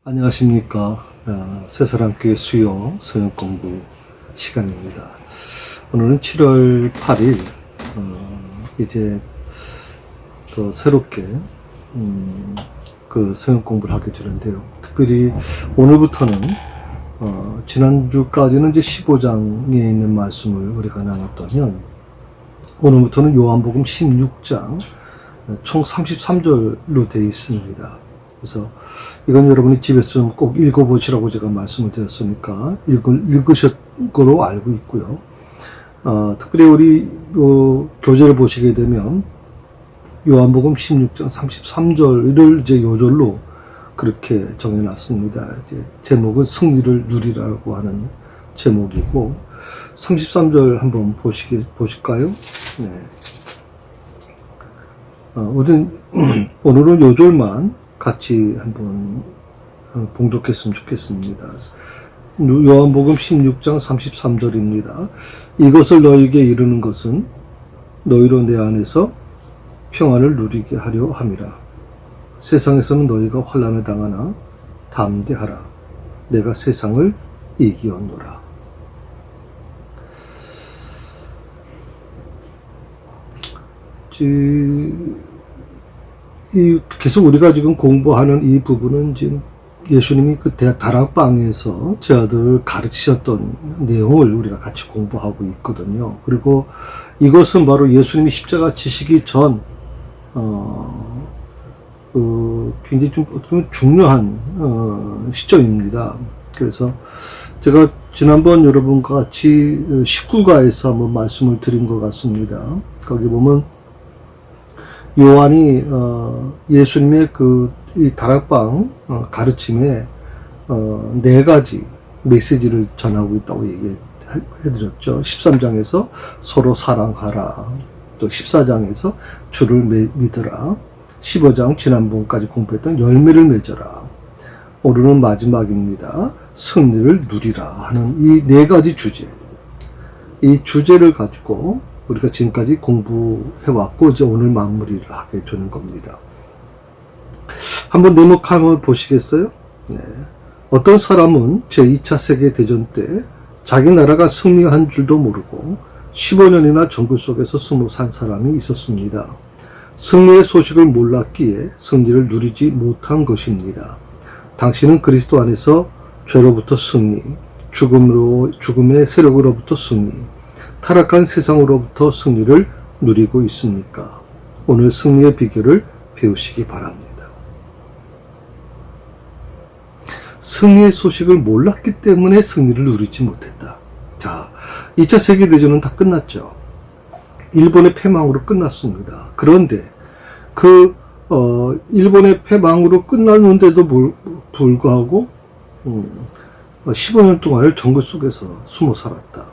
안녕하십니까. 새사랑교회 수요 성역공부 시간입니다. 오늘은 7월 8일, 이제 또 새롭게, 그 성역공부를 하게 되는데요. 특별히 오늘부터는, 지난주까지는 이제 15장에 있는 말씀을 우리가 나눴다면, 오늘부터는 요한복음 16장, 총 33절로 되어 있습니다. 그래서 이건 여러분이 집에서 좀 꼭 읽어보시라고 제가 말씀을 드렸으니까 읽으실 거로 알고 있고요. 특별히 우리 교재를 보시게 되면 요한복음 16장 33절을 이제 요절로 그렇게 정해놨습니다. 이제 제목은 승리를 누리라고 하는 제목이고 33절 한번 보실까요? 네. 오늘은 요절만 같이 한번 봉독했으면 좋겠습니다. 요한복음 16장 33절입니다. 이것을 너희에게 이르는 것은 너희로 내 안에서 평안을 누리게 하려 함이라. 세상에서는 너희가 환난을 당하나 담대하라. 내가 세상을 이기었노라. 계속 우리가 지금 공부하는 이 부분은 지금 예수님이 그 다락방에서 제 아들을 가르치셨던 내용을 우리가 같이 공부하고 있거든요. 그리고 이것은 바로 예수님이 십자가 지시기 전, 굉장히 좀 어떻게 보면 중요한, 시점입니다. 그래서 제가 지난번 여러분과 같이 19가에서 한번 말씀을 드린 것 같습니다. 거기 보면 요한이 예수님의 이 다락방 가르침에 4가지 메시지를 전하고 있다고 얘기해드렸죠. 13장에서 서로 사랑하라. 또 14장에서 주를 믿으라. 15장 지난번까지 공부했던 열매를 맺어라. 오늘은 마지막입니다. 승리를 누리라 하는 이 4가지 주제. 이 주제를 가지고 우리가 지금까지 공부해왔고, 이제 오늘 마무리를 하게 되는 겁니다. 한번 내목 한번 보시겠어요? 네. 어떤 사람은 제2차 세계대전 때 자기 나라가 승리한 줄도 모르고 15년이나 정글 속에서 숨어 산 사람이 있었습니다. 승리의 소식을 몰랐기에 승리를 누리지 못한 것입니다. 당신은 그리스도 안에서 죄로부터 승리, 죽음의 세력으로부터 승리, 타락한 세상으로부터 승리를 누리고 있습니까? 오늘 승리의 비결을 배우시기 바랍니다. 승리의 소식을 몰랐기 때문에 승리를 누리지 못했다. 자, 2차 세계대전은 다 끝났죠. 일본의 패망으로 끝났습니다. 그런데 일본의 패망으로 끝났는데도 불구하고 15년 동안을 정글 속에서 숨어 살았다.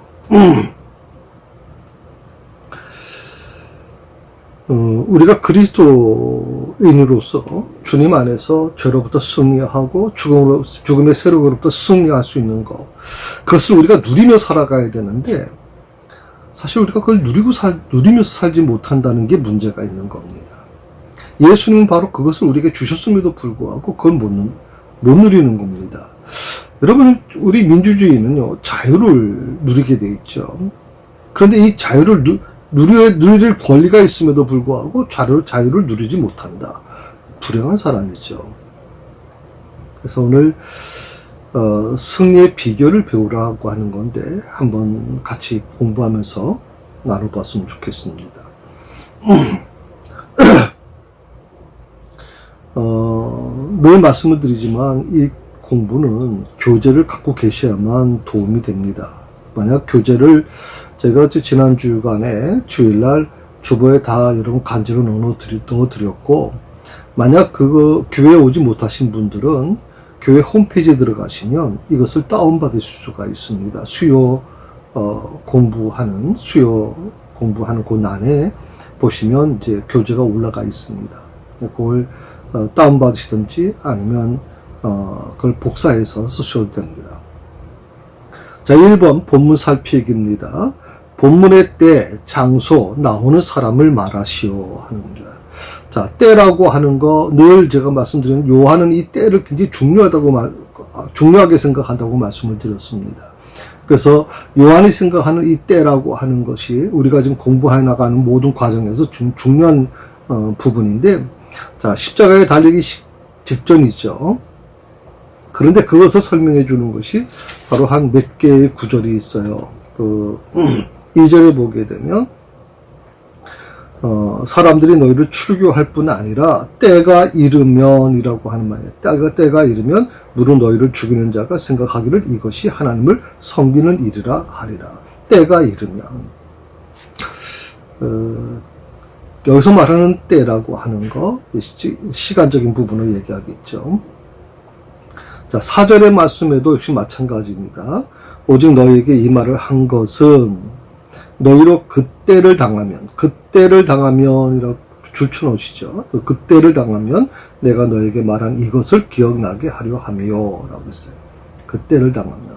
우리가 그리스도인으로서 주님 안에서 죄로부터 승리하고 죽음의 세력으로부터 승리할 수 있는 것, 그것을 우리가 누리며 살아가야 되는데 사실 우리가 그걸 누리면서 살지 못한다는 게 문제가 있는 겁니다. 예수님은 바로 그것을 우리에게 주셨음에도 불구하고 그걸 못 누리는 겁니다. 여러분, 우리 민주주의는요, 자유를 누리게 돼 있죠. 그런데 이 자유를 누릴 권리가 있음에도 불구하고 자유를 누리지 못한다. 불행한 사람이죠. 그래서 오늘 승리의 비결을 배우라고 하는 건데 한번 같이 공부하면서 나눠봤으면 좋겠습니다. 늘 말씀을 드리지만 이 공부는 교재를 갖고 계셔야만 도움이 됩니다. 만약 교재를 제가 지난 주간에 주일날 주보에 다 여러분 간지로 넣어드렸고, 만약 교회에 오지 못하신 분들은 교회 홈페이지에 들어가시면 이것을 다운받으실 수가 있습니다. 수요 공부하는 그 난에 보시면 이제 교재가 올라가 있습니다. 그걸 다운받으시든지 아니면 그걸 복사해서 쓰셔도 됩니다. 자, 1번 본문 살피기입니다. 본문의 때, 장소, 나오는 사람을 말하시오 하는 겁니다. 자, 때라고 하는 거 늘 제가 말씀드린 요한은 이 때를 굉장히 중요하게 생각한다고 말씀을 드렸습니다. 그래서 요한이 생각하는 이 때라고 하는 것이 우리가 지금 공부해 나가는 모든 과정에서 중요한 부분인데, 자, 십자가에 달리기 직전이죠. 그런데 그것을 설명해 주는 것이 바로 한 몇 개의 구절이 있어요. 2절에 보게 되면 사람들이 너희를 출교할 뿐 아니라 때가 이르면이라고 하는 말이에요. 때가 이르면 무릇 너희를 죽이는 자가 생각하기를 이것이 하나님을 섬기는 일이라 하리라. 때가 이르면 여기서 말하는 때라고 하는 거 시간적인 부분을 얘기하겠죠. 자, 4절의 말씀에도 역시 마찬가지입니다. 오직 너희에게 이 말을 한 것은 너희로 그때를 당하면이라고 줄쳐놓으시죠. 그때를 당하면 내가 너에게 말한 이것을 기억나게 하려 함이요 라고 했어요. 그때를 당하면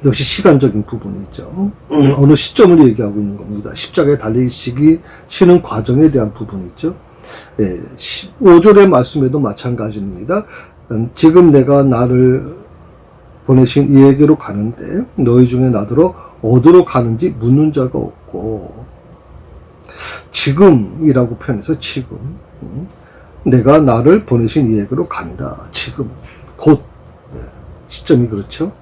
역시 시간적인 부분이죠. 어느 시점을 얘기하고 있는 겁니다. 십자가에 달리시는 과정에 대한 부분이죠. 5절의 말씀에도 마찬가지입니다. 지금 내가 나를 보내신 이에게로 가는데 너희 중에 나더러 어디로 가는지 묻는 자가 없고, 지금이라고 표현해서 지금 내가 나를 보내신 이에게로 간다. 지금 곧 시점이 그렇죠.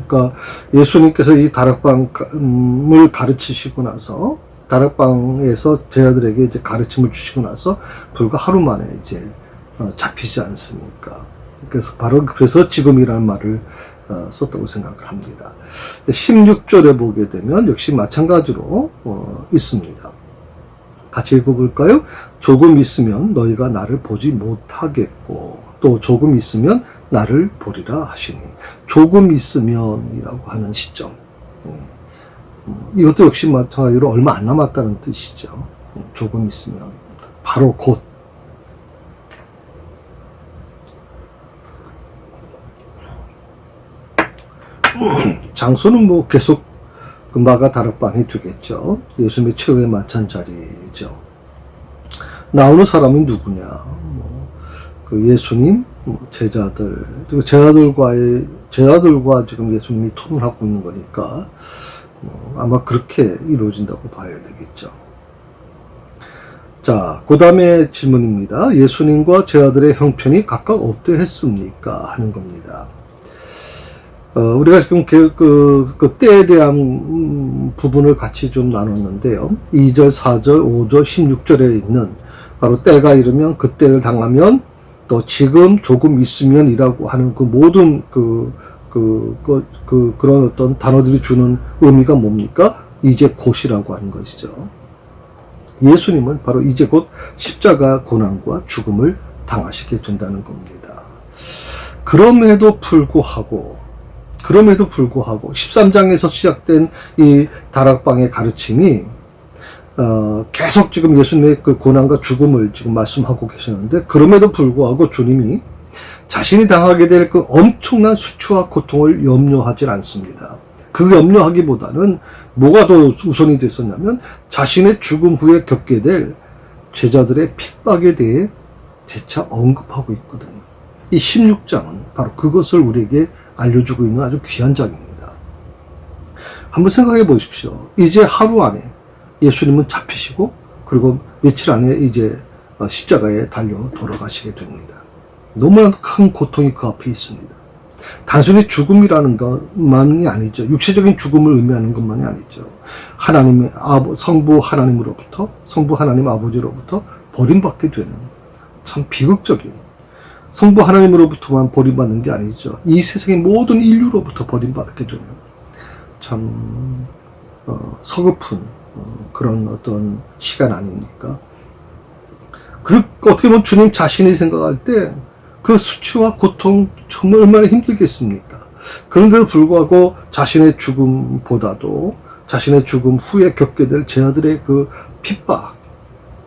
그러니까 예수님께서 이 다락방을 가르치시고 나서 다락방에서 제자들에게 이제 가르침을 주시고 나서 불과 하루 만에 이제 잡히지 않습니까? 그래서 지금이라는 말을 썼다고 생각을 합니다. 16절에 보게 되면 역시 마찬가지로 있습니다. 같이 읽어볼까요? 조금 있으면 너희가 나를 보지 못하겠고 또 조금 있으면 나를 보리라 하시니, 조금 있으면이라고 하는 시점, 이것도 역시 마찬가지로 얼마 안 남았다는 뜻이죠. 조금 있으면 바로 곧. 장소는 뭐 계속 마가 다락방이 되겠죠. 예수님의 최후의 만찬 자리죠. 나오는 사람이 누구냐? 그 예수님, 제자들, 그리고 제자들과 지금 예수님이 토론을 하고 있는 거니까 아마 그렇게 이루어진다고 봐야 되겠죠. 자, 그 다음에 질문입니다. 예수님과 제자들의 형편이 각각 어떠했습니까? 하는 겁니다. 우리가 지금 그 때에 대한 부분을 같이 좀 나눴는데요. 2절, 4절, 5절, 16절에 있는 바로 때가 이르면, 그때를 당하면, 또 지금, 조금 있으면이라고 하는 그 모든 그런 어떤 단어들이 주는 의미가 뭡니까? 이제 곧이라고 하는 것이죠. 예수님은 바로 이제 곧 십자가 고난과 죽음을 당하시게 된다는 겁니다. 그럼에도 불구하고 13장에서 시작된 이 다락방의 가르침이 계속 지금 예수님의 그 고난과 죽음을 지금 말씀하고 계시는데, 그럼에도 불구하고 주님이 자신이 당하게 될 그 엄청난 수치와 고통을 염려하지 않습니다. 그 염려하기보다는 뭐가 더 우선이 됐었냐면 자신의 죽음 후에 겪게 될 제자들의 핍박에 대해 재차 언급하고 있거든요. 이 16장은 바로 그것을 우리에게 알려주고 있는 아주 귀한 장입니다. 한번 생각해 보십시오. 이제 하루 안에 예수님은 잡히시고, 그리고 며칠 안에 이제 십자가에 달려 돌아가시게 됩니다. 너무나 큰 고통이 그 앞에 있습니다. 단순히 죽음이라는 것만이 아니죠. 육체적인 죽음을 의미하는 것만이 아니죠. 성부 하나님 아버지로부터 버림받게 되는, 참 비극적인, 성부 하나님으로부터만 버림받는 게 아니죠. 이 세상의 모든 인류로부터 버림받게 되는 참 서글픈 그런 어떤 시간 아닙니까? 어떻게 보면 주님 자신이 생각할 때 그 수치와 고통 정말 얼마나 힘들겠습니까? 그런데도 불구하고 자신의 죽음보다도 자신의 죽음 후에 겪게 될 제자들의 그 핍박,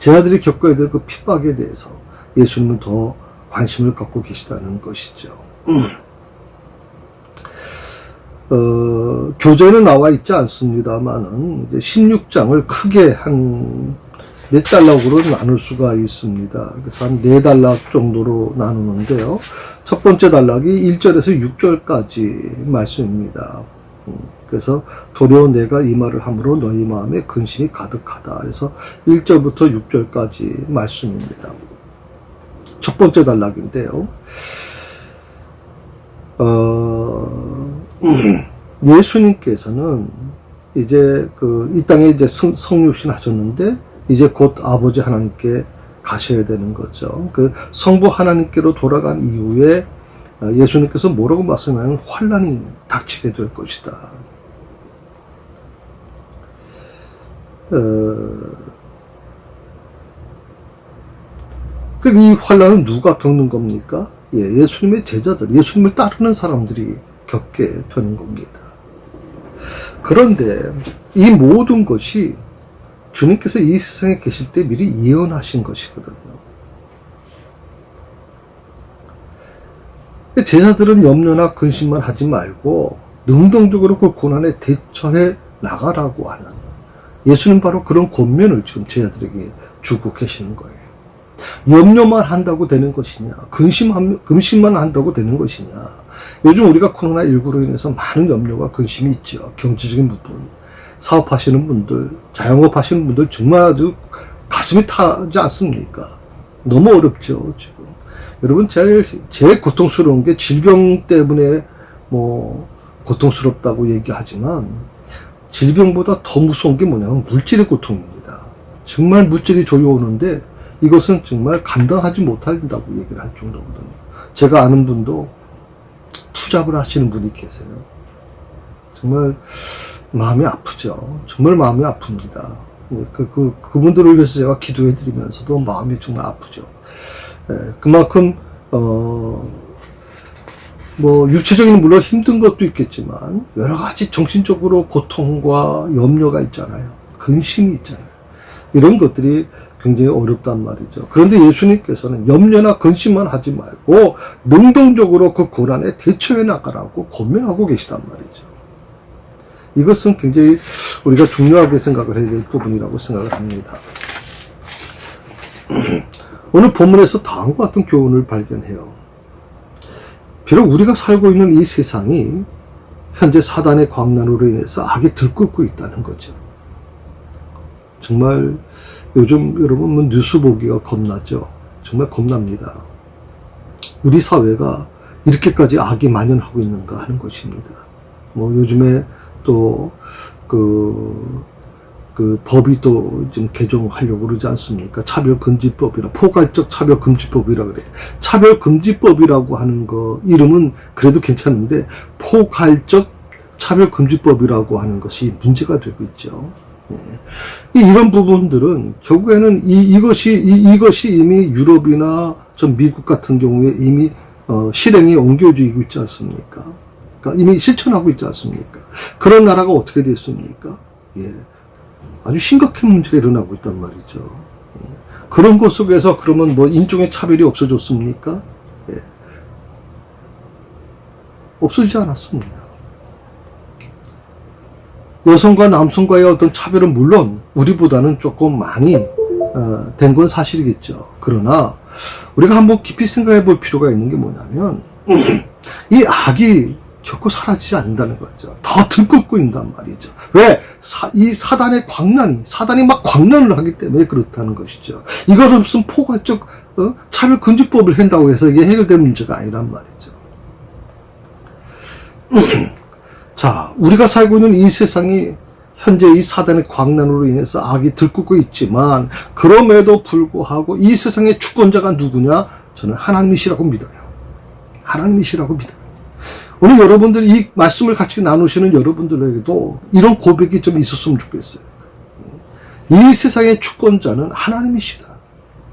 제자들이 겪어야 될 그 핍박에 대해서 예수님은 더 관심을 갖고 계시다는 것이죠. 교재에는 나와 있지 않습니다만은 16장을 크게 한 몇 단락으로 나눌 수가 있습니다. 그래서 한 4단락 정도로 나누는데요. 첫 번째 단락이 1절에서 6절까지 말씀입니다. 그래서 도리어 내가 이 말을 함으로 너희 마음에 근심이 가득하다. 그래서 1절부터 6절까지 말씀입니다. 첫 번째 단락인데요. 예수님께서는 이제 이 땅에 이제 성육신 하셨는데 이제 곧 아버지 하나님께 가셔야 되는 거죠. 그 성부 하나님께로 돌아간 이후에 예수님께서 뭐라고 말씀하냐면 환난이 닥치게 될 것이다. 이 환난은 누가 겪는 겁니까? 예수님의 제자들, 예수님을 따르는 사람들이 겪게 되는 겁니다. 그런데 이 모든 것이 주님께서 이 세상에 계실 때 미리 예언하신 것이거든요. 제자들은 염려나 근심만 하지 말고 능동적으로 그 고난에 대처해 나가라고 하는, 예수님 바로 그런 권면을 지금 제자들에게 주고 계시는 거예요. 염려만 한다고 되는 것이냐, 근심만 한다고 되는 것이냐. 요즘 우리가 코로나19로 인해서 많은 염려가 근심이 있죠. 경제적인 부분, 사업하시는 분들, 자영업 하시는 분들 정말 아주 가슴이 타지 않습니까? 너무 어렵죠, 지금. 여러분, 제일 고통스러운 게 질병 때문에 고통스럽다고 얘기하지만 질병보다 더 무서운 게 뭐냐면 물질의 고통입니다. 정말 물질이 조여오는데 이것은 정말 감당하지 못한다고 얘기를 할 정도거든요. 제가 아는 분도 투잡을 하시는 분이 계세요. 정말 마음이 아프죠. 정말 마음이 아픕니다. 그분들을 위해서 제가 기도해드리면서도 마음이 정말 아프죠. 그만큼, 육체적인 물론 힘든 것도 있겠지만, 여러 가지 정신적으로 고통과 염려가 있잖아요. 근심이 있잖아요. 이런 것들이 굉장히 어렵단 말이죠. 그런데 예수님께서는 염려나 근심만 하지 말고, 능동적으로 그 고난에 대처해 나가라고 권면하고 계시단 말이죠. 이것은 굉장히 우리가 중요하게 생각을 해야 될 부분이라고 생각을 합니다. 오늘 본문에서 다음과 같은 교훈을 발견해요. 비록 우리가 살고 있는 이 세상이 현재 사단의 광난으로 인해서 악이 들끓고 있다는 거죠. 정말 요즘 여러분 뉴스 보기가 겁나죠. 정말 겁납니다. 우리 사회가 이렇게까지 악이 만연하고 있는가 하는 것입니다. 요즘에 또 법이 또 지금 개정하려고 그러지 않습니까? 차별금지법이라, 포괄적 차별금지법이라 그래요. 차별금지법이라고 하는 거, 이름은 그래도 괜찮은데, 포괄적 차별금지법이라고 하는 것이 문제가 되고 있죠. 이런 부분들은 결국에는 이것이 이미 유럽이나 전 미국 같은 경우에 이미 실행에 옮겨지고 있지 않습니까? 그러니까 이미 실천하고 있지 않습니까? 그런 나라가 어떻게 됐습니까? 아주 심각한 문제가 일어나고 있단 말이죠. 그런 것 속에서 그러면 인종의 차별이 없어졌습니까? 없어지지 않았습니다. 여성과 남성과의 어떤 차별은 물론 우리보다는 조금 많이 된 건 사실이겠죠. 그러나 우리가 한번 깊이 생각해 볼 필요가 있는 게 뭐냐면 이 악이 결코 사라지지 않는다는 거죠. 더 들끓고 있단 말이죠. 왜? 이 사단이 막 광난을 하기 때문에 그렇다는 것이죠. 이것은 무슨 포괄적 차별금지법을 한다고 해서 이게 해결될 문제가 아니란 말이죠. 자, 우리가 살고 있는 이 세상이 현재 이 사단의 광난으로 인해서 악이 들끓고 있지만, 그럼에도 불구하고 이 세상의 주권자가 누구냐? 저는 하나님이시라고 믿어요. 하나님이시라고 믿어요. 오늘 여러분들 이 말씀을 같이 나누시는 여러분들에게도 이런 고백이 좀 있었으면 좋겠어요. 이 세상의 주권자는 하나님이시다.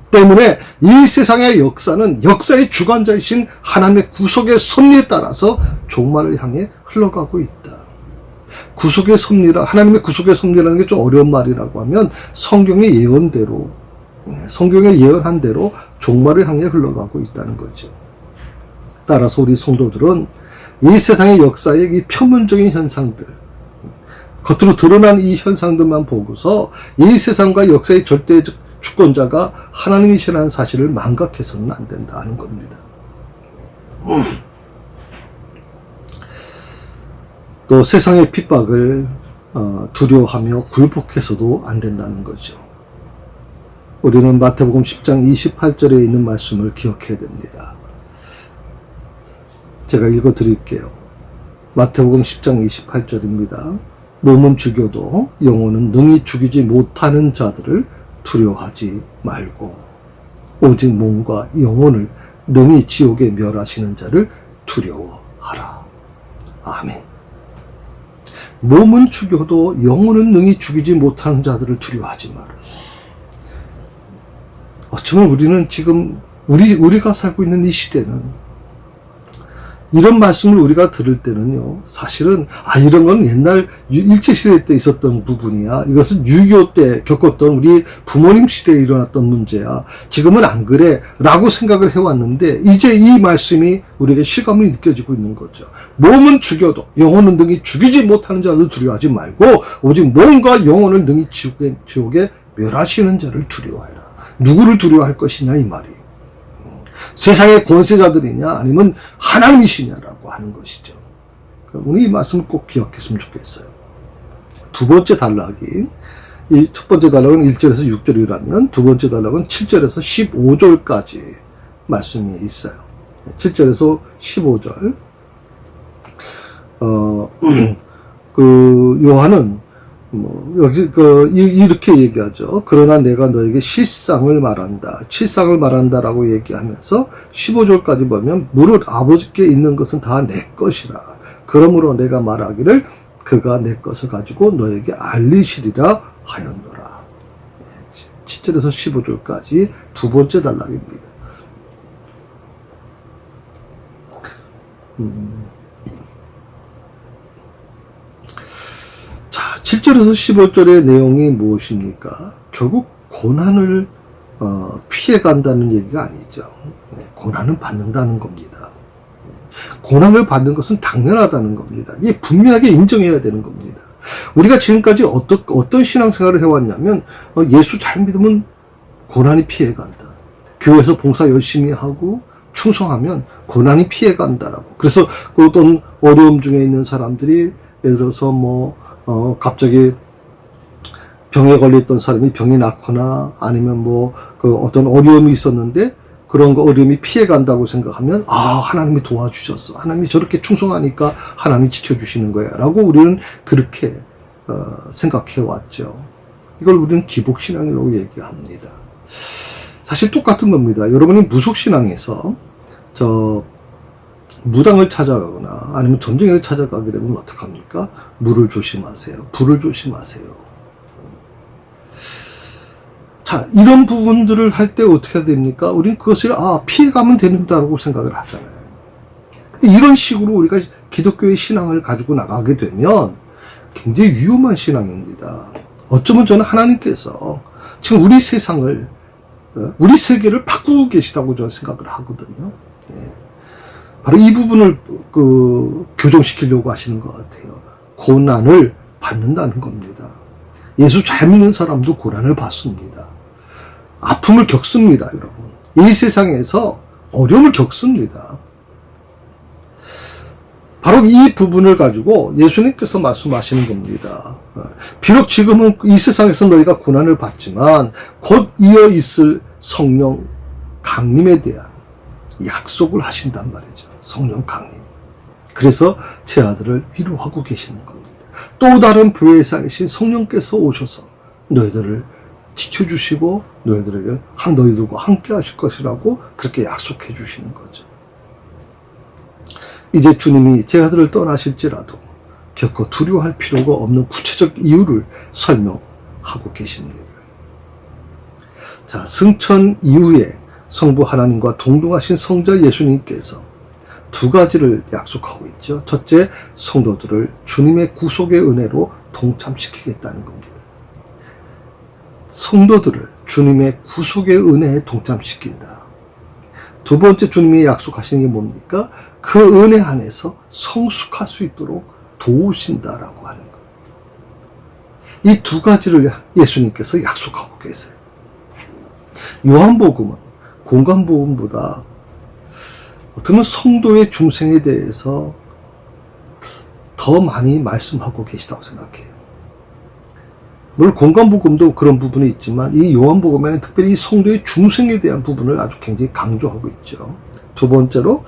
때문에 이 세상의 역사는 역사의 주관자이신 하나님의 구속의 섭리에 따라서 종말을 향해 흘러가고 있다. 구속의 섭리라, 하나님의 구속의 섭리라는 게 좀 어려운 말이라고 하면 성경의 예언대로, 성경의 예언한 대로 종말을 향해 흘러가고 있다는 거죠. 따라서 우리 성도들은 이 세상의 역사의 이 표면적인 현상들, 겉으로 드러난 이 현상들만 보고서 이 세상과 역사의 절대적 주권자가 하나님이시라는 사실을 망각해서는 안 된다는 겁니다. 또 세상의 핍박을 두려워하며 굴복해서도 안 된다는 거죠. 우리는 마태복음 10장 28절에 있는 말씀을 기억해야 됩니다. 제가 읽어 드릴게요. 마태복음 10장 28절입니다. 몸은 죽여도 영혼은 능히 죽이지 못하는 자들을 두려워하지 말고 오직 몸과 영혼을 능히 지옥에 멸하시는 자를 두려워하라. 아멘. 몸은 죽여도 영혼은 능히 죽이지 못하는 자들을 두려워하지 마라. 어쩌면 우리는 지금 우리가 살고 있는 이 시대는 이런 말씀을 우리가 들을 때는요, 사실은 이런 건 옛날 일제시대 때 있었던 부분이야. 이것은 6.25 때 겪었던 우리 부모님 시대에 일어났던 문제야. 지금은 안 그래 라고 생각을 해왔는데 이제 이 말씀이 우리에게 실감이 느껴지고 있는 거죠. 몸은 죽여도 영혼은 능히 죽이지 못하는 자를 두려워하지 말고 오직 몸과 영혼을 능히 지옥에 멸하시는 자를 두려워해라. 누구를 두려워할 것이냐 이 말이. 세상의 권세자들이냐 아니면 하나님이시냐라고 하는 것이죠. 우리 이 말씀을 꼭 기억했으면 좋겠어요. 두 번째 단락이, 이 첫 번째 단락은 1절에서 6절이라면 두 번째 단락은 7절에서 15절까지 말씀이 있어요. 7절에서 15절. 요한은 여기 이렇게 얘기하죠. 그러나 내가 너에게 실상을 말한다. 실상을 말한다라고 얘기하면서 15절까지 보면 무릇 아버지께 있는 것은 다 내 것이라. 그러므로 내가 말하기를 그가 내 것을 가지고 너에게 알리시리라 하였노라. 7절에서 15절까지 두 번째 단락입니다. 자, 7절에서 15절의 내용이 무엇입니까? 결국 고난을 피해간다는 얘기가 아니죠. 고난을 받는다는 겁니다. 고난을 받는 것은 당연하다는 겁니다. 이게 분명하게 인정해야 되는 겁니다. 우리가 지금까지 어떤 신앙생활을 해왔냐면 예수 잘 믿으면 고난이 피해간다. 교회에서 봉사 열심히 하고 충성하면 고난이 피해간다라고. 그래서 어떤 어려움 중에 있는 사람들이 예를 들어서 갑자기 병에 걸렸던 사람이 병이 낫거나 아니면 어떤 어려움이 있었는데 그런 어려움이 피해간다고 생각하면 하나님이 도와주셨어. 하나님이 저렇게 충성하니까 하나님이 지켜주시는 거야. 라고 우리는 그렇게 생각해 왔죠. 이걸 우리는 기복신앙이라고 얘기합니다. 사실 똑같은 겁니다. 여러분이 무속신앙에서 무당을 찾아가거나 아니면 전쟁을 찾아가게 되면 어떡합니까? 물을 조심하세요. 불을 조심하세요. 자, 이런 부분들을 할 때 어떻게 해야 됩니까? 우리는 그것을 피해가면 된다고 생각을 하잖아요. 근데 이런 식으로 우리가 기독교의 신앙을 가지고 나가게 되면 굉장히 위험한 신앙입니다. 어쩌면 저는 하나님께서 지금 우리 세상을, 우리 세계를 바꾸고 계시다고 저는 생각을 하거든요. 바로 이 부분을 교정시키려고 하시는 것 같아요. 고난을 받는다는 겁니다. 예수 잘 믿는 사람도 고난을 받습니다. 아픔을 겪습니다, 여러분. 이 세상에서 어려움을 겪습니다. 바로 이 부분을 가지고 예수님께서 말씀하시는 겁니다. 비록 지금은 이 세상에서 너희가 고난을 받지만 곧 이어 있을 성령 강림에 대한 약속을 하신단 말이죠. 성령 강림. 그래서 제 아들을 위로하고 계시는 겁니다. 또 다른 보혜사이신 성령께서 오셔서 너희들을 지켜주시고 너희들과 함께 하실 것이라고 그렇게 약속해 주시는 거죠. 이제 주님이 제 아들을 떠나실지라도 결코 두려워할 필요가 없는 구체적 이유를 설명하고 계십니다. 자, 승천 이후에 성부 하나님과 동등하신 성자 예수님께서 두 가지를 약속하고 있죠. 첫째, 성도들을 주님의 구속의 은혜로 동참시키겠다는 겁니다. 성도들을 주님의 구속의 은혜에 동참시킨다. 두 번째 주님이 약속하시는 게 뭡니까? 그 은혜 안에서 성숙할 수 있도록 도우신다라고 하는 거예요. 이 두 가지를 예수님께서 약속하고 계세요. 요한복음은 공간복음보다 어떻게 보면 성도의 중생에 대해서 더 많이 말씀하고 계시다고 생각해요. 물론 공간복음도 그런 부분이 있지만 이 요한복음에는 특별히 이 성도의 중생에 대한 부분을 아주 굉장히 강조하고 있죠. 두 번째로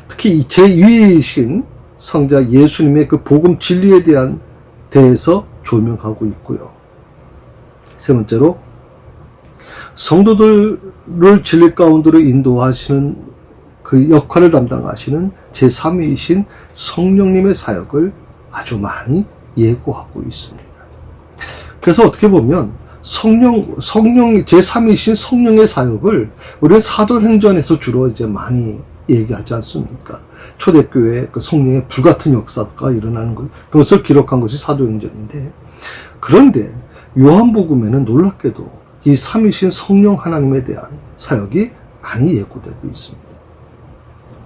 특히 제2위이신 성자 예수님의 그 복음 진리에 대해서 조명하고 있고요. 세 번째로 성도들을 진리 가운데로 인도하시는 그 역할을 담당하시는 제3위이신 성령님의 사역을 아주 많이 예고하고 있습니다. 그래서 어떻게 보면 성령 제3위이신 성령의 사역을 우리는 사도행전에서 주로 이제 많이 얘기하지 않습니까? 초대교회에 그 성령의 불같은 역사가 일어나는 것, 그것을 기록한 것이 사도행전인데, 그런데 요한복음에는 놀랍게도 이 삼위신 성령 하나님에 대한 사역이 많이 예고되고 있습니다.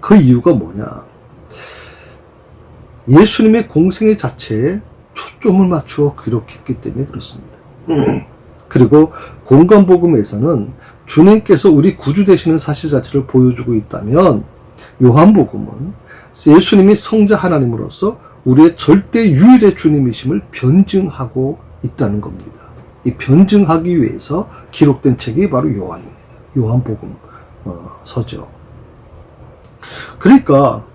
그 이유가 뭐냐? 예수님의 공생애 자체에 초점을 맞추어 기록했기 때문에 그렇습니다. 그리고 공간복음에서는 주님께서 우리 구주 되시는 사실 자체를 보여주고 있다면, 요한복음은 예수님이 성자 하나님으로서 우리의 절대 유일의 주님이심을 변증하고 있다는 겁니다. 이 변증하기 위해서 기록된 책이 바로 요한입니다. 요한복음 서죠. 그러니까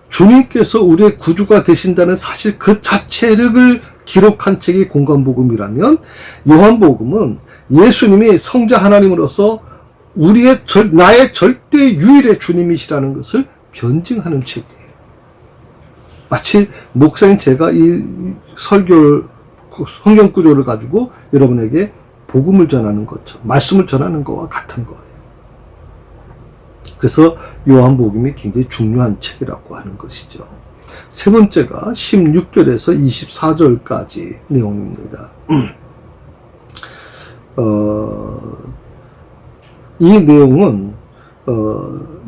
주님께서 우리의 구주가 되신다는 사실 그 자체를 기록한 책이 공간복음이라면, 요한복음은 예수님이 성자 하나님으로서 나의 절대 유일의 주님이시라는 것을 변증하는 책이에요. 마치 목사인 제가 이 성경 구조를 가지고 여러분에게 복음을 전하는 거죠. 말씀을 전하는 것과 같은 거예요. 그래서 요한복음이 굉장히 중요한 책이라고 하는 것이죠. 세 번째가 16절에서 24절까지 내용입니다. 이 내용은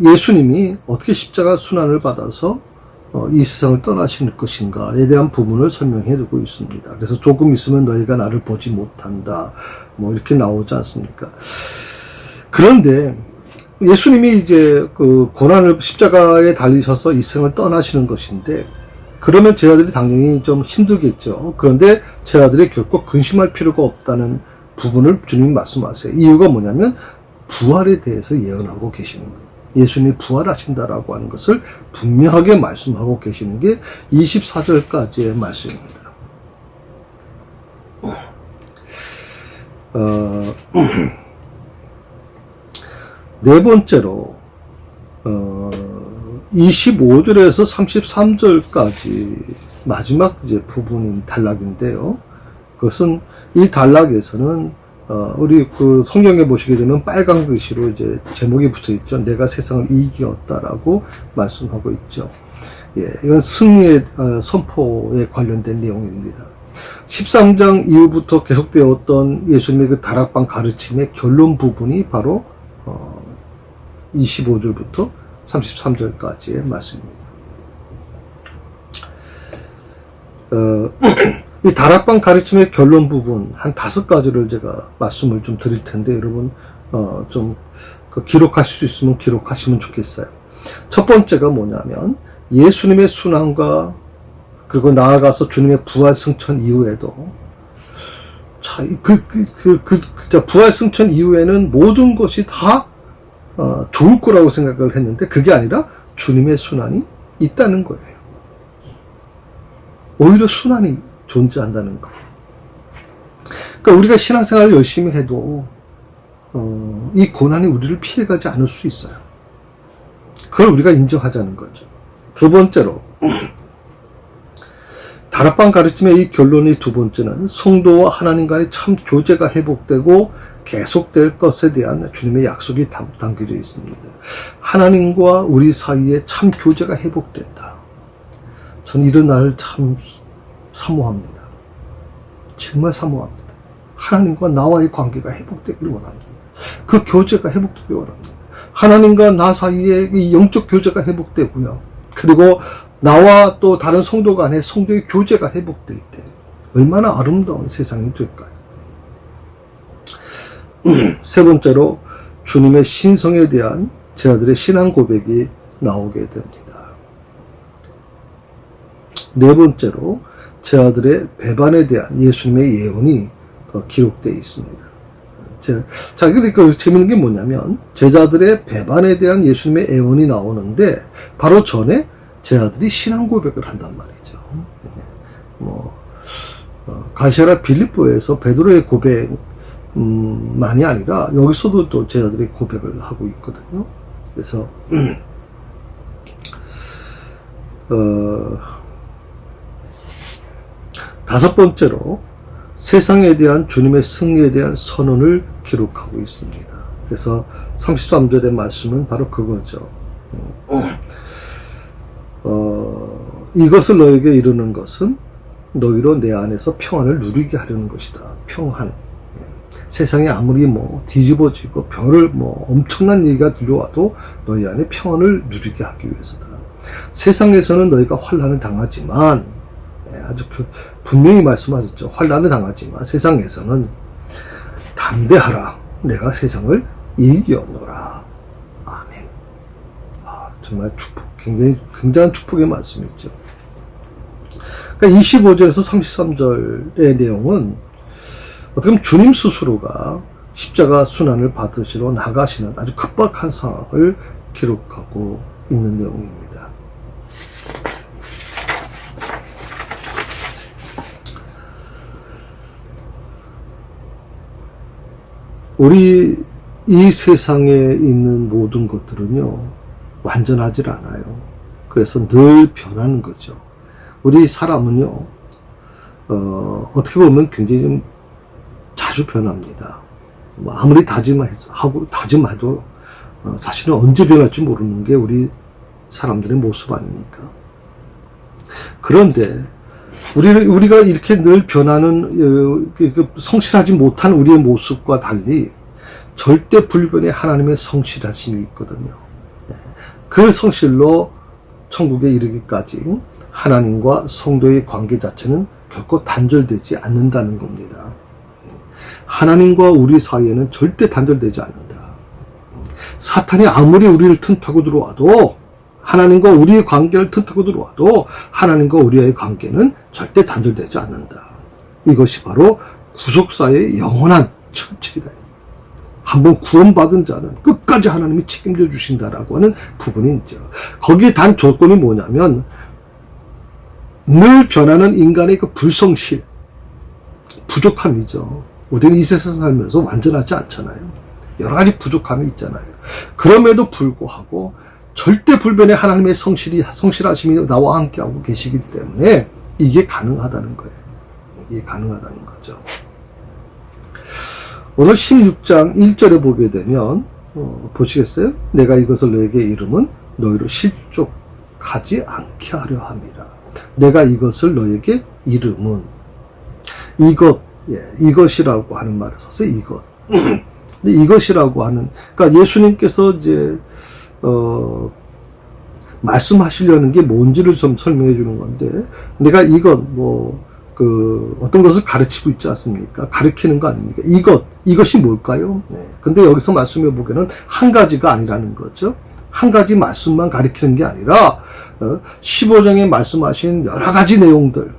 예수님이 어떻게 십자가 순환을 받아서 이 세상을 떠나실 것인가에 대한 부분을 설명해 두고 있습니다. 그래서 조금 있으면 너희가 나를 보지 못한다, 뭐 이렇게 나오지 않습니까? 그런데 예수님이 이제 그 고난을 십자가에 달리셔서 이 세상을 떠나시는 것인데, 그러면 제 아들이 당연히 좀 힘들겠죠. 그런데 제 아들이 결코 근심할 필요가 없다는 부분을 주님이 말씀하세요. 이유가 뭐냐면 부활에 대해서 예언하고 계시는 거예요. 예수님이 부활하신다라고 하는 것을 분명하게 말씀하고 계시는 게 24절까지의 말씀입니다. 네 번째로 25절에서 33절까지 마지막 이제 부분인 단락인데요. 그것은 이 단락에서는 우리 그 성경에 보시게 되면 빨간 글씨로 이제 제목이 붙어 있죠. 내가 세상을 이기었다라고 말씀하고 있죠. 예, 이건 승리의 선포에 관련된 내용입니다. 13장 이후부터 계속되었던 예수님의 그 다락방 가르침의 결론 부분이 바로 25절부터 33절까지의 말씀입니다. 이 다락방 가르침의 결론 부분 한 5가지를 제가 말씀을 좀 드릴 텐데, 여러분 좀 기록하실 수 있으면 기록하시면 좋겠어요. 첫 번째가 뭐냐면 예수님의 순환과 그리고 나아가서 주님의 부활 승천 이후에도 부활 승천 이후에는 모든 것이 다 좋을 거라고 생각을 했는데, 그게 아니라 주님의 순환이 있다는 거예요. 오히려 순환이 존재한다는 거. 그러니까 우리가 신앙생활을 열심히 해도 이 고난이 우리를 피해가지 않을 수 있어요. 그걸 우리가 인정하자는 거죠. 두 번째로 다락방 가르침의 이 결론의 두 번째는 성도와 하나님 간의 참 교제가 회복되고 계속될 것에 대한 주님의 약속이 담겨져 있습니다. 하나님과 우리 사이에 참 교제가 회복된다. 저는 이런 날을 참 사모합니다. 정말 사모합니다. 하나님과 나와의 관계가 회복되기를 원합니다. 그 교제가 회복되기를 원합니다. 하나님과 나 사이에 이 영적 교제가 회복되고요. 그리고 나와 또 다른 성도 간의 성도의 교제가 회복될 때 얼마나 아름다운 세상이 될까요? 세 번째로 주님의 신성에 대한 제 아들의 신앙 고백이 나오게 됩니다. 네 번째로 제 아들의 배반에 대한 예수님의 예언이 기록되어 있습니다. 자, 그러니까 재밌는 게 뭐냐면 제자들의 배반에 대한 예수님의 예언이 나오는데 바로 전에 제 아들이 신앙 고백을 한단 말이죠. 가시아라 빌립보에서 베드로의 고백만이 아니라 여기서도 또 제자들이 고백을 하고 있거든요. 그래서 다섯 번째로 세상에 대한 주님의 승리에 대한 선언을 기록하고 있습니다. 그래서 33절의 말씀은 바로 그거죠. 이것을 너에게 이루는 것은 너희로 내 안에서 평안을 누리게 하려는 것이다. 평안. 세상이 아무리 뒤집어지고 별을 엄청난 얘기가 들려와도 너희 안에 평안을 누리게 하기 위해서다. 세상에서는 너희가 환난을 당하지만 아주 분명히 말씀하셨죠. 환난을 당하지만 세상에서는 담대하라. 내가 세상을 이겨노라. 아멘. 정말 축복, 굉장한 축복의 말씀이죠. 그러니까 25절에서 33절의 내용은 어떻게 보면 주님 스스로가 십자가 순환을 받으시러 나가시는 아주 급박한 상황을 기록하고 있는 내용입니다. 우리 이 세상에 있는 모든 것들은요, 완전하질 않아요. 그래서 늘 변하는 거죠. 우리 사람은요, 어떻게 보면 굉장히 좀 자주 변합니다. 아무리 다짐해도 사실은 언제 변할지 모르는 게 우리 사람들의 모습 아닙니까? 그런데 우리가 이렇게 늘 변하는 성실하지 못한 우리의 모습과 달리 절대 불변의 하나님의 성실하심이 있거든요. 그 성실로 천국에 이르기까지 하나님과 성도의 관계 자체는 결코 단절되지 않는다는 겁니다. 하나님과 우리 사이에는 절대 단절되지 않는다. 사탄이 아무리 우리를 틈타고 들어와도, 하나님과 우리의 관계를 틈타고 들어와도 하나님과 우리의 관계는 절대 단절되지 않는다. 이것이 바로 구속사의 영원한 철칙이다. 한번 구원받은 자는 끝까지 하나님이 책임져 주신다라고 하는 부분이 있죠. 거기에 단 조건이 뭐냐면 늘 변하는 인간의 그 불성실, 부족함이죠. 우리는 이 세상 살면서 완전하지 않잖아요. 여러 가지 부족함이 있잖아요. 그럼에도 불구하고 절대 불변의 하나님의 성실하심이 나와 함께하고 계시기 때문에 이게 가능하다는 거예요. 이게 가능하다는 거죠. 오늘 16장 1절에 보게 되면 보시겠어요? 내가 이것을 너에게 이름은 너희로 실족하지 않게 하려 함이라. 내가 이것을 너에게 이름은 이것이라고 하는 말을 썼어요. 이것. 근데 이것이라고 하는, 그러니까 예수님께서 이제 말씀하시려는 게 뭔지를 좀 설명해 주는 건데, 내가 이것 어떤 것을 가르치고 있지 않습니까? 가르치는 거 아닙니까? 이것이 뭘까요? 근데 여기서 말씀해 보기에는 한 가지가 아니라는 거죠. 한 가지 말씀만 가르치는 게 아니라 15장에 말씀하신 여러 가지 내용들,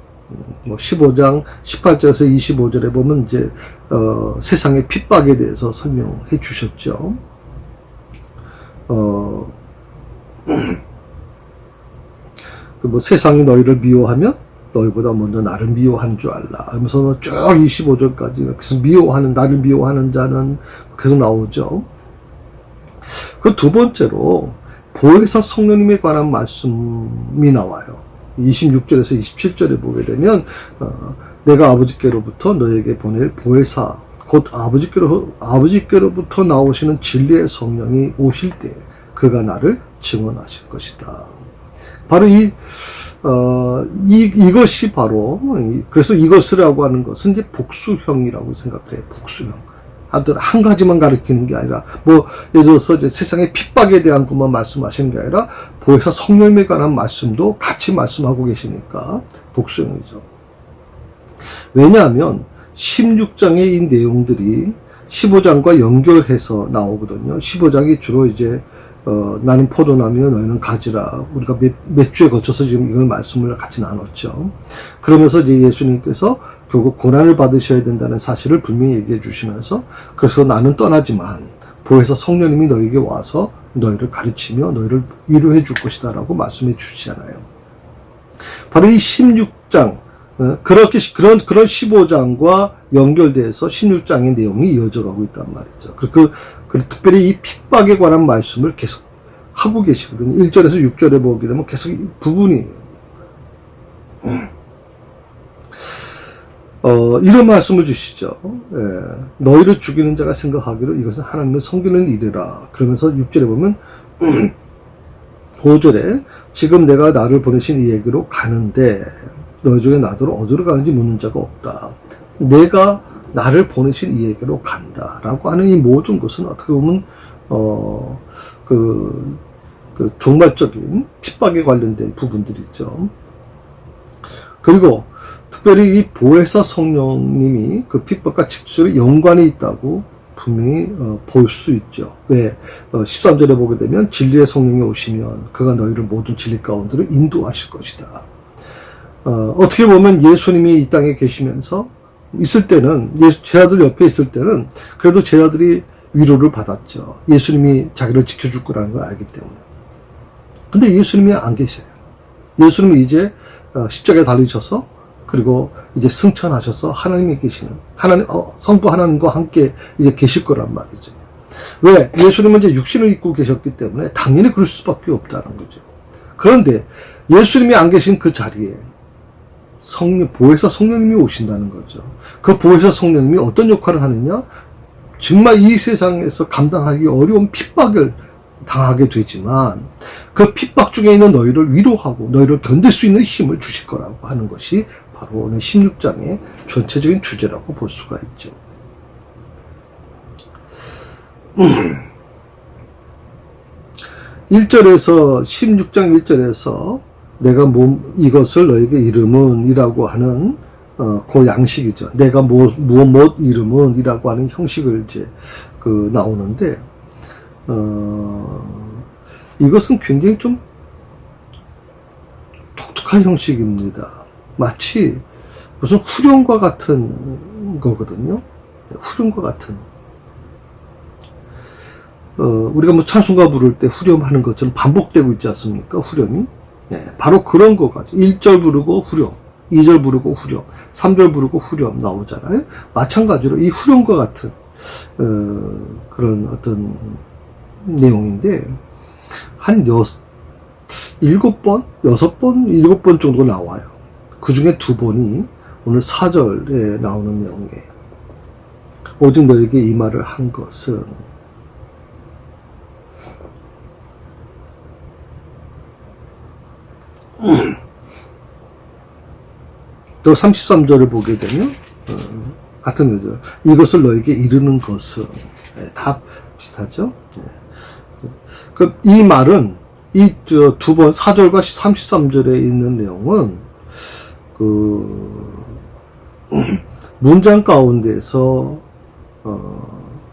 15장 18절에서 25절에 보면 이제 세상의 핍박에 대해서 설명해 주셨죠. 세상이 너희를 미워하면 너희보다 먼저 나를 미워한 줄 알라 하면서 쭉 25절까지 그래서 나를 미워하는 자는 계속 나오죠. 그 두 번째로 보혜사 성령님에 관한 말씀이 나와요. 26절에서 27절에 보게 되면 내가 아버지께로부터 너에게 보낼 보혜사 곧 아버지께로부터 나오시는 진리의 성령이 오실 때 그가 나를 증언하실 것이다. 바로 이것이 바로, 그래서 이것이라고 하는 것은 이제 복수형이라고 생각해요. 복수형. 한 가지만 가르치는 게 아니라, 뭐, 예를 들어서 이제 세상의 핍박에 대한 것만 말씀하시는 게 아니라, 보혜사 성령님에 관한 말씀도 같이 말씀하고 계시니까, 독수형이죠. 왜냐하면, 16장의 이 내용들이 15장과 연결해서 나오거든요. 15장이 주로 이제, 나는 포도나무여 너희는 가지라. 우리가 몇 주에 거쳐서 지금 이걸 말씀을 같이 나눴죠. 그러면서 이제 예수님께서 결국 고난을 받으셔야 된다는 사실을 분명히 얘기해 주시면서, 그래서 나는 떠나지만 보혜사 성령님이 너에게 와서 너희를 가르치며 너희를 위로해 줄 것이다 라고 말씀해 주시잖아요. 바로 이 16장, 그런 15장과 연결돼서 16장의 내용이 이어져 가고 있단 말이죠. 특별히 이 핍박에 관한 말씀을 계속 하고 계시거든요. 1절에서 6절에 보게 되면 계속 이 부분이, 이런 말씀을 주시죠. 너희를 죽이는 자가 생각하기를 이것은 하나님을 섬기는 일이라. 그러면서 6절에 보면, 5절에 지금 내가 나를 보내신 이에게로 가는데, 너희 중에 나더러 어디로 가는지 묻는 자가 없다. 내가 나를 보내신 이에게로 간다. 라고 하는 이 모든 것은 어떻게 보면, 종말적인 핍박에 관련된 부분들이죠. 그리고 특별히 이 보혜사 성령님이 그 핍박과 직접적으로 연관이 있다고 분명히 볼 수 있죠. 왜? 13절에 보게 되면 진리의 성령이 오시면 그가 너희를 모든 진리 가운데로 인도하실 것이다. 어떻게 보면 예수님이 이 땅에 계시면서 있을 때는, 제 아들 옆에 있을 때는 그래도 제 아들이 위로를 받았죠. 예수님이 자기를 지켜줄 거라는 걸 알기 때문에. 근데 예수님이 안 계세요. 예수님이 이제 십자가에 달리셔서, 그리고 이제 승천하셔서 하나님이 계시는, 성부 하나님과 함께 이제 계실 거란 말이죠. 왜? 예수님은 이제 육신을 입고 계셨기 때문에 당연히 그럴 수밖에 없다는 거죠. 그런데 예수님이 안 계신 그 자리에 보혜사 성령님이 오신다는 거죠. 그 보혜사 성령님이 어떤 역할을 하느냐? 정말 이 세상에서 감당하기 어려운 핍박을 당하게 되지만 그 핍박 중에 있는 너희를 위로하고 너희를 견딜 수 있는 힘을 주실 거라고 하는 것이 바로 오늘 16장의 전체적인 주제라고 볼 수가 있죠. 1절에서 16장 1절에서 내가 이것을 너에게 이름은 이라고 하는 그 양식이죠. 내가 무엇 이름은 이라고 하는 형식을 이제 나오는데 이것은 굉장히 좀 독특한 형식입니다. 마치 무슨 후렴과 같은 거거든요. 후렴과 같은. 우리가 뭐 찬송가 부를 때 후렴하는 것처럼 반복되고 있지 않습니까? 후렴이. 바로 그런 거 같죠. 1절 부르고 후렴, 2절 부르고 후렴, 3절 부르고 후렴 나오잖아요. 마찬가지로 이 후렴과 같은 그런 어떤 내용인데 한 7번, 7번 정도 나와요. 그 중에 2번이 오늘 4절에 나오는 내용이에요. 오직 너에게 이 말을 한 것은 또 33절을 보게 되면 같은 거죠. 이것을 너에게 이르는 것은 다 비슷하죠. 이 말은 이 2번 4절과 33절에 있는 내용은 문장 가운데서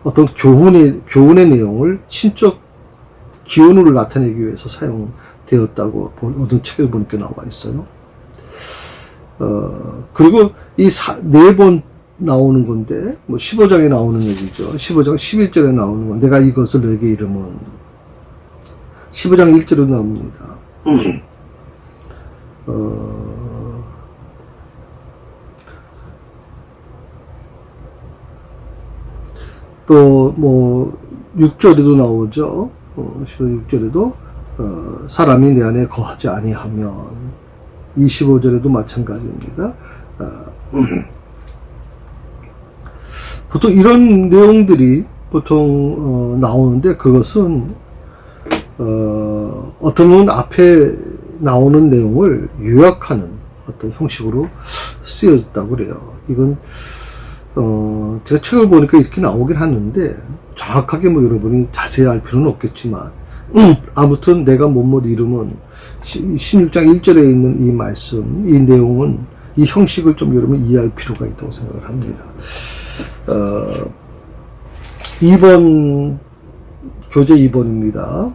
어떤 교훈의 내용을 신적 기원을 나타내기 위해서 사용되었다고 어떤 책을 보니까 나와 있어요. 그리고 이 4번 나오는 건데, 15장에 나오는 얘기죠. 15장 11절에 나오는 건, 내가 이것을 너에게 이름은, 15장 1절에 나옵니다. 또, 6절에도 나오죠. 16절에도, 사람이 내 안에 거하지 아니하면, 25절에도 마찬가지입니다. 보통 이런 내용들이 보통 나오는데 그것은 어떤 분 앞에 나오는 내용을 요약하는 어떤 형식으로 쓰여졌다고 그래요. 이건 제가 책을 보니까 이렇게 나오긴 하는데, 정확하게 뭐 여러분이 자세히 알 필요는 없겠지만, 아무튼 내가 못못 이름은 16장 1절에 있는 이 말씀, 이 내용은, 이 형식을 좀 여러분이 이해할 필요가 있다고 생각을 합니다. 2번, 교재 2번입니다.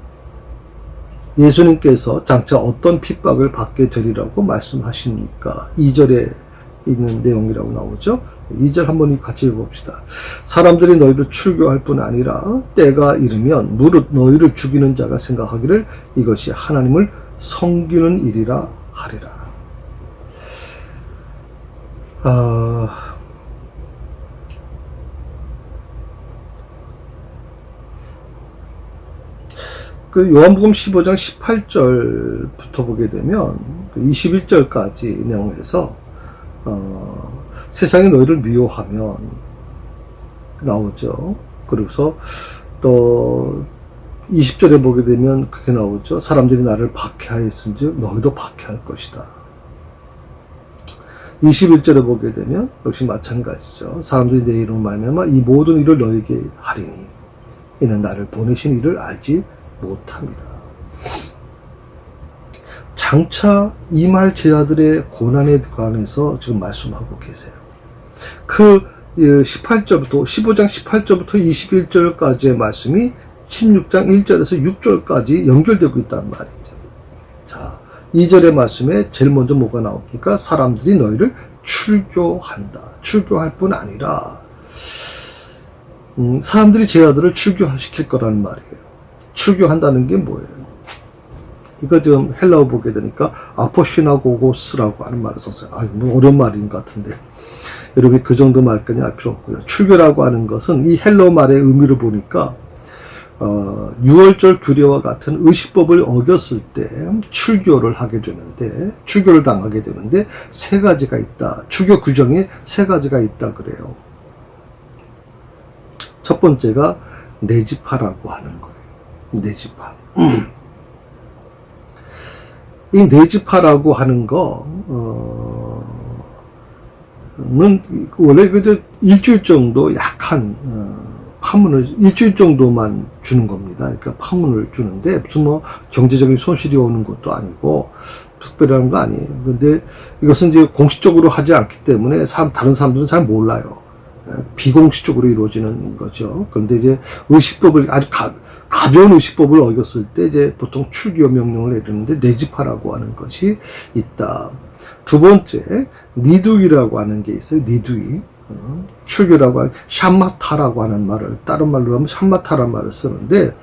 예수님께서 장차 어떤 핍박을 받게 되리라고 말씀하십니까? 2절에 있는 내용이라고 나오죠. 2절 한번 같이 읽어봅시다. 사람들이 너희를 출교할 뿐 아니라 때가 이르면 무릇 너희를 죽이는 자가 생각하기를 이것이 하나님을 섬기는 일이라 하리라. 그 요한복음 15장 18절부터 보게 되면 21절까지 내용에서 세상이 너희를 미워하면 나오죠. 그래서 또 20절에 보게 되면 그게 나오죠. 사람들이 나를 박해하였은즉 너희도 박해할 것이다. 21절에 보게 되면 역시 마찬가지죠. 사람들이 내 이름으로 말미암아 이 모든 일을 너희에게 하리니 이는 나를 보내신 이를 알지 못합니다. 장차 임할 제자들의 고난에 관해서 지금 말씀하고 계세요. 그 18절부터 15장 18절부터 21절까지의 말씀이 16장 1절에서 6절까지 연결되고 있단 말이죠. 자, 2절의 말씀에 제일 먼저 뭐가 나옵니까? 사람들이 너희를 출교한다. 출교할 뿐 아니라 사람들이 제자들을 출교시킬 거라는 말이에요. 출교한다는 게 뭐예요? 이거 지금 헬라어 보게 되니까 아포시나고고스라고 하는 말을 썼어요. 뭐 어려운 말인 것 같은데 여러분이 그 정도 말까지 알 필요 없고요. 출교라고 하는 것은 이 헬라어 말의 의미를 보니까 6월절 규례와 같은 의식법을 어겼을 때 출교를 하게 되는데, 출교를 당하게 되는데 세 가지가 있다. 출교 규정이 세 가지가 있다 그래요. 첫 번째가 네지파라고 하는 거예요. 네지파. 이 네지파라고 하는 는 원래 그저 일주일 정도 약한 파문을 일주일 정도만 주는 겁니다. 그러니까 파문을 주는데 무슨 뭐 경제적인 손실이 오는 것도 아니고 특별한 거 아니에요. 근데 이것은 이제 공식적으로 하지 않기 때문에 다른 사람들은 잘 몰라요. 비공식적으로 이루어지는 거죠. 그런데 이제 의식법을 아주 가벼운 의식법을 어겼을 때 이제 보통 출교 명령을 내리는데 네지파라고 하는 것이 있다. 두 번째, 니두이라고 하는 게 있어요. 니두이. 출교라고 하는 샴마타라고 하는 말을, 다른 말로 하면 샴마타라는 말을 쓰는데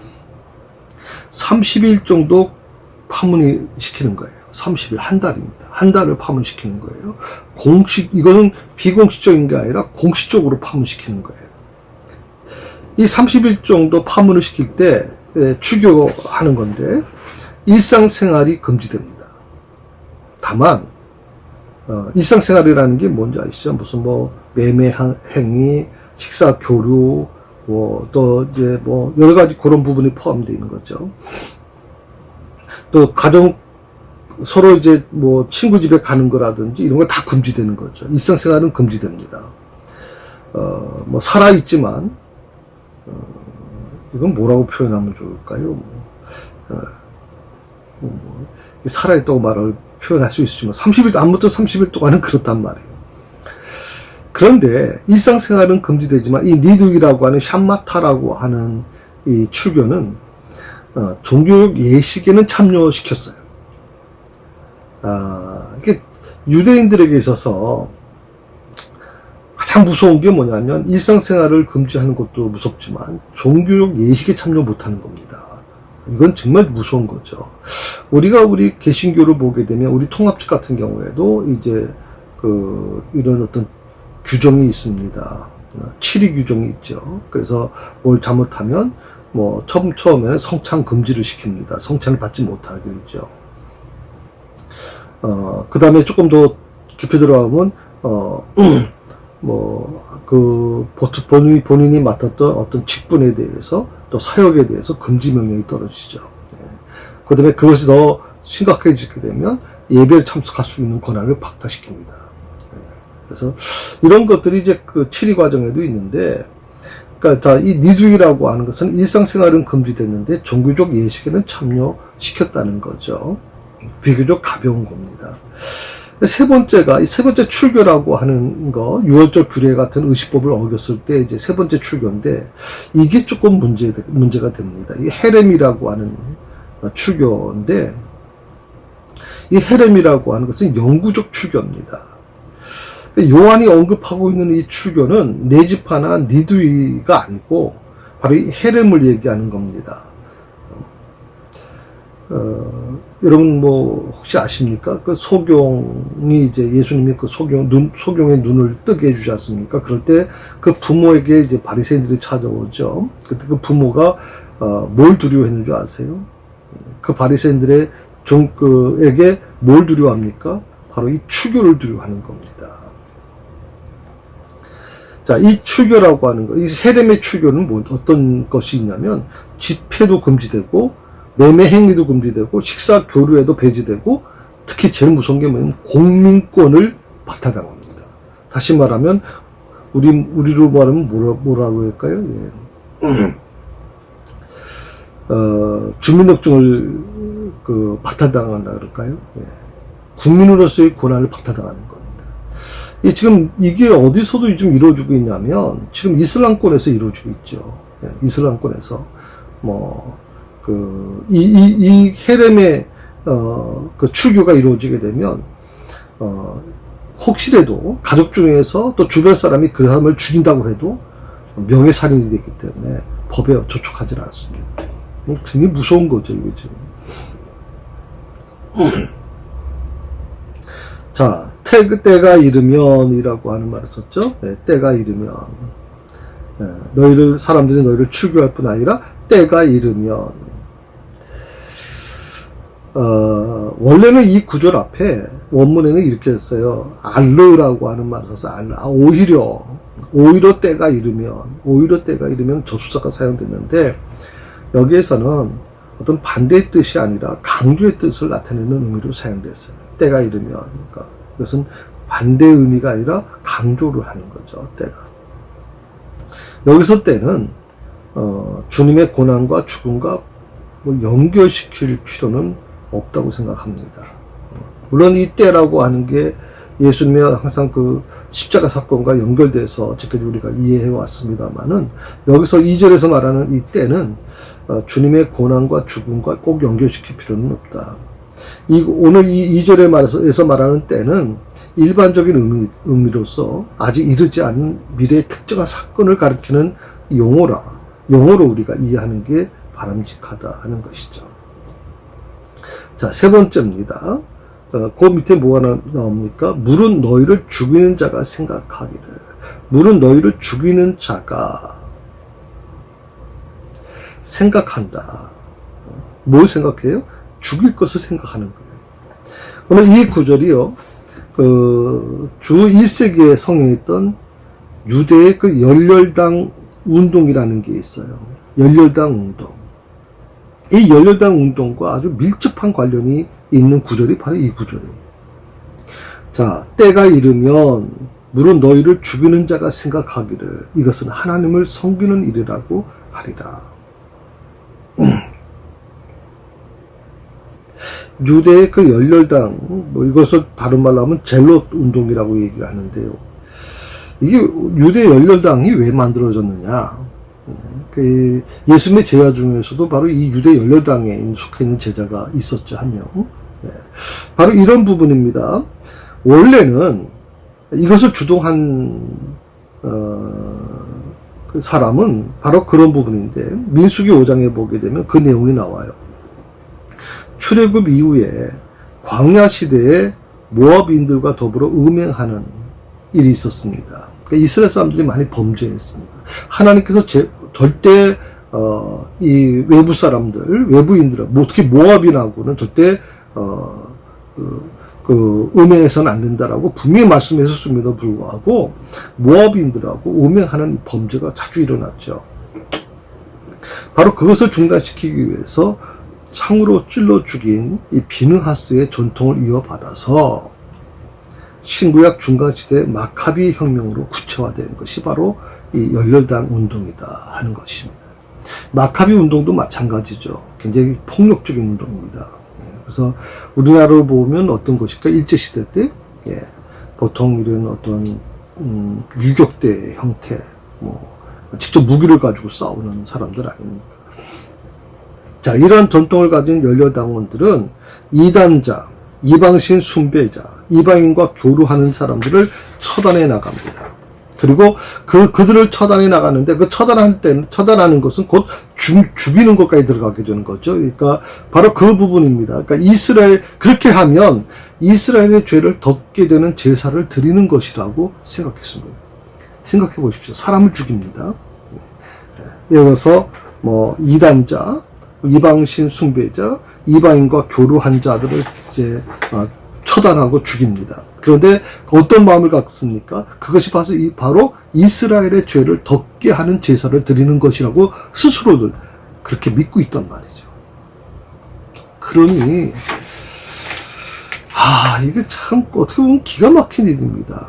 30일 정도 파문이 시키는 거예요. 30일, 한 달입니다. 한 달을 파문시키는 거예요. 이거는 비공식적인 게 아니라 공식적으로 파문시키는 거예요. 이 30일 정도 파문을 시킬 때 출교하는 건데 일상생활이 금지됩니다. 다만 일상생활이라는 게 뭔지 아시죠? 무슨 뭐 매매 행위, 식사 교류, 또 이제 뭐 여러 가지 그런 부분이 포함되어 있는 거죠. 또 가정 서로 이제 뭐 친구 집에 가는 거라든지 이런 거 다 금지되는 거죠. 일상생활은 금지됩니다. 뭐 살아있지만 이건 뭐라고 표현하면 좋을까요? 살아있다고 표현할 수 있지만 30일, 아무튼 30일 동안은 그렇단 말이에요. 그런데 일상생활은 금지되지만 이 니두이라고 하는 샴마타라고 하는 이 출교는 종교적 예식에는 참여시켰어요. 이게 유대인들에게 있어서 가장 무서운 게 뭐냐면 일상생활을 금지하는 것도 무섭지만 종교적 예식에 참여 못하는 겁니다. 이건 정말 무서운 거죠. 우리 개신교를 보게 되면 우리 통합측 같은 경우에도 이제 이런 어떤 규정이 있습니다. 7위 규정이 있죠. 그래서 뭘 잘못하면 뭐 처음에는 성찬 금지를 시킵니다. 성찬을 받지 못하게 되죠. 그 다음에 조금 더 깊이 들어가면 본인이 맡았던 어떤 직분에 대해서 또 사역에 대해서 금지 명령이 떨어지죠. 그 다음에 그것이 더 심각해지게 되면 예배에 참석할 수 있는 권한을 박탈시킵니다. 그래서 이런 것들이 이제 그 치리 과정에도 있는데, 그러니까 자, 이 니두이라고 하는 것은 일상생활은 금지됐는데 종교적 예식에는 참여시켰다는 거죠. 비교적 가벼운 겁니다. 세 번째가, 이 세 번째 출교라고 하는 거, 유월절 규례 같은 의식법을 어겼을 때 이제 세 번째 출교인데, 이게 조금 문제가 됩니다. 이 헤렘이라고 하는 출교인데, 이 헤렘이라고 하는 것은 영구적 출교입니다. 요한이 언급하고 있는 이 출교는 네지파나 니두이가 아니고, 바로 이 헤렘을 얘기하는 겁니다. 여러분 뭐 혹시 아십니까? 그 소경이 이제 예수님이 그 소경의 눈을 뜨게 해주지 않습니까? 그럴 때 그 부모에게 이제 바리새인들이 찾아오죠. 그때 그 부모가 뭘 두려워했는 줄 아세요? 그 바리새인들의 종에게 뭘 두려워합니까? 바로 이 출교를 두려워하는 겁니다. 자, 이 출교라고 하는 거, 이 헤렘의 출교는 어떤 것이 있냐면 집회도 금지되고 매매 행위도 금지되고 식사 교류에도 배제되고 특히 제일 무서운 게 뭐냐면 공민권을 박탈당합니다. 다시 말하면 우리로 말하면 뭐라고 할까요? 예. 주민등록증을 박탈당한다 그럴까요? 예. 국민으로서의 권한을 박탈당하는 겁니다. 지금 이게 어디서도 좀 이루어지고 있냐면 지금 이슬람권에서 이루어지고 있죠. 예. 이슬람권에서 이 헤렘의, 그 출교가 이루어지게 되면, 혹시라도 가족 중에서 또 주변 사람이 그 사람을 죽인다고 해도 명예살인이 되기 때문에 법에 저촉하지는 않습니다. 굉장히 무서운 거죠, 이게 지금. 자, 때가 이르면이라고 하는 말을 썼죠? 네, 때가 이르면. 네, 사람들이 너희를 출교할 뿐 아니라 때가 이르면. 원래는 이 구절 앞에 원문에는 이렇게 했어요. 알르라고 하는 말을 써서 오히려 때가 이르면 접수사가 사용됐는데 여기에서는 어떤 반대의 뜻이 아니라 강조의 뜻을 나타내는 의미로 사용됐어요. 때가 이르면. 그러니까 이것은 반대의 의미가 아니라 강조를 하는 거죠. 때가. 여기서 때는 주님의 고난과 죽음과 연결시킬 필요는 없다고 생각합니다. 물론 이 때라고 하는 게 예수님의 항상 그 십자가 사건과 연결돼서 지금까지 우리가 이해해 왔습니다만은 여기서 2절에서 말하는 이 때는 주님의 고난과 죽음과 꼭 연결시킬 필요는 없다. 오늘 이 2절에서 말하는 때는 일반적인 의미로서 아직 이르지 않은 미래의 특정한 사건을 가리키는 용어로 우리가 이해하는 게 바람직하다 하는 것이죠. 자, 세 번째입니다. 그 밑에 뭐가 나옵니까? 물은 너희를 죽이는 자가 생각하기를. 물은 너희를 죽이는 자가 생각한다. 뭘 생각해요? 죽일 것을 생각하는 거예요. 오늘 이 구절이요, 주 1세기에 성행했던 유대의 그 열렬당 운동이라는 게 있어요. 열렬당 운동. 이 열렬당 운동과 아주 밀접한 관련이 있는 구절이 바로 이 구절이에요. 자, 때가 이르면 물은 너희를 죽이는 자가 생각하기를 이것은 하나님을 섬기는 일이라고 하리라. 유대의 그 열렬당, 이것을 다른 말로 하면 젤롯 운동이라고 얘기를 하는데요. 이게 유대 열렬당이 왜 만들어졌느냐? 그 예수님의 제자 중에서도 바로 이 유대 열렬당에 속해 있는 제자가 있었죠, 한 명. 바로 이런 부분입니다. 원래는 이것을 주동한 그 사람은 바로 그런 부분인데 민수기 5장에 보게 되면 그 내용이 나와요. 출애굽 이후에 광야 시대에 모압인들과 더불어 음행하는 일이 있었습니다. 그러니까 이스라엘 사람들이 많이 범죄했습니다. 하나님께서 절대 이 외부 사람들, 외부인들, 특히 모압인하고는 절대 음행해서는 안 된다라고 분명히 말씀하셨음에도 불구하고 모압인들하고 음행하는 이 범죄가 자주 일어났죠. 바로 그것을 중단시키기 위해서 창으로 찔러 죽인 이 비느하스의 전통을 이어받아서 신구약 중간시대 마카비 혁명으로 구체화된 것이 바로 이 열렬당 운동이다 하는 것입니다. 마카비 운동도 마찬가지죠. 굉장히 폭력적인 운동입니다. 그래서 우리나라로 보면 어떤 것일까? 일제시대 때 보통 이런 어떤 유격대 형태, 직접 무기를 가지고 싸우는 사람들 아닙니까? 자, 이러한 전통을 가진 열렬당원들은 이단자, 이방신 숭배자, 이방인과 교류하는 사람들을 처단해 나갑니다. 그리고 그들을 처단해 나가는데 처단하는 것은 곧 죽이는 것까지 들어가게 되는 거죠. 그러니까 바로 그 부분입니다. 그러니까 그렇게 하면 이스라엘의 죄를 덮게 되는 제사를 드리는 것이라고 생각했습니다. 생각해 보십시오. 사람을 죽입니다. 예를 들어서 이단자, 이방신 숭배자, 이방인과 교류한 자들을 이제 처단하고 죽입니다. 그런데 어떤 마음을 갖습니까? 그것이 바로 이스라엘의 죄를 덮게 하는 제사를 드리는 것이라고 스스로들 그렇게 믿고 있단 말이죠. 그러니 이게 참 어떻게 보면 기가 막힌 일입니다.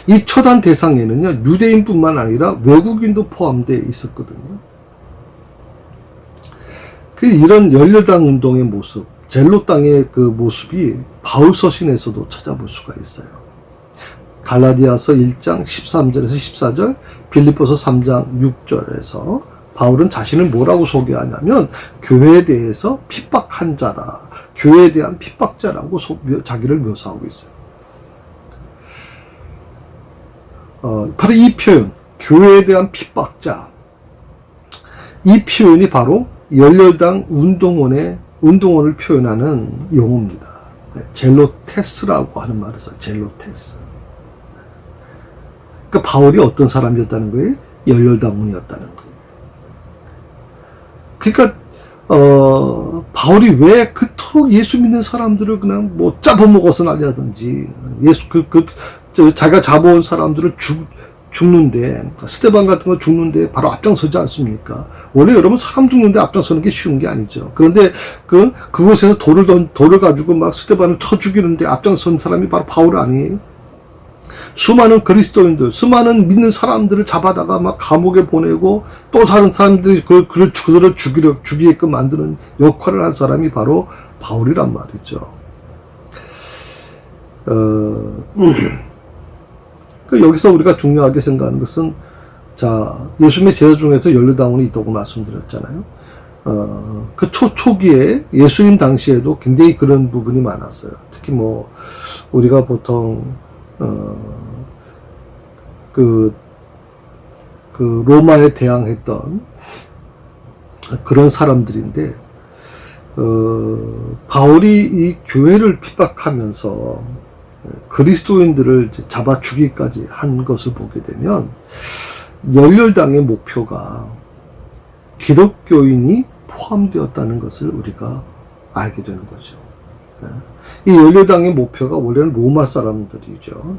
이 처단 대상에는요, 유대인뿐만 아니라 외국인도 포함되어 있었거든요. 이런 열렬당 운동의 모습, 젤로 땅의 그 모습이 바울 서신에서도 찾아볼 수가 있어요. 갈라디아서 1장 13절에서 14절, 빌립보서 3장 6절에서 바울은 자신을 뭐라고 소개하냐면 교회에 대해서 핍박한 자다, 교회에 대한 핍박자라고 자기를 묘사하고 있어요. 바로 이 표현, 교회에 대한 핍박자, 이 표현이 바로 열렬당 운동원을 표현하는 용어입니다. 젤로테스라고 하는 말을 써요. 젤로테스. 그러니까 바울이 어떤 사람이었다는 거예요? 열렬당원이었다는 거예요. 그러니까 바울이 왜 그토록 예수 믿는 사람들을 그냥 잡아먹어서 날리든지 자기가 잡아온 사람들을 죽는데, 스데반 같은 거 죽는데 바로 앞장서지 않습니까? 원래 여러분 사람 죽는데 앞장서는 게 쉬운 게 아니죠. 그런데 그곳에서 돌을 가지고 막 스데반을 쳐 죽이는데 앞장선 사람이 바로 바울 아니에요? 수많은 그리스도인들, 수많은 믿는 사람들을 잡아다가 막 감옥에 보내고 또 다른 사람들이 그들을 죽이게끔 만드는 역할을 한 사람이 바로 바울이란 말이죠. 여기서 우리가 중요하게 생각하는 것은, 예수님의 제자 중에서 열렬당원이 있다고 말씀드렸잖아요. 그 초기에 예수님 당시에도 굉장히 그런 부분이 많았어요. 특히 우리가 보통, 로마에 대항했던 그런 사람들인데, 바울이 이 교회를 핍박하면서 그리스도인들을 잡아 죽이기까지 한 것을 보게 되면 열렬당의 목표가 기독교인이 포함되었다는 것을 우리가 알게 되는 거죠. 이 열렬당의 목표가 원래는 로마 사람들이죠.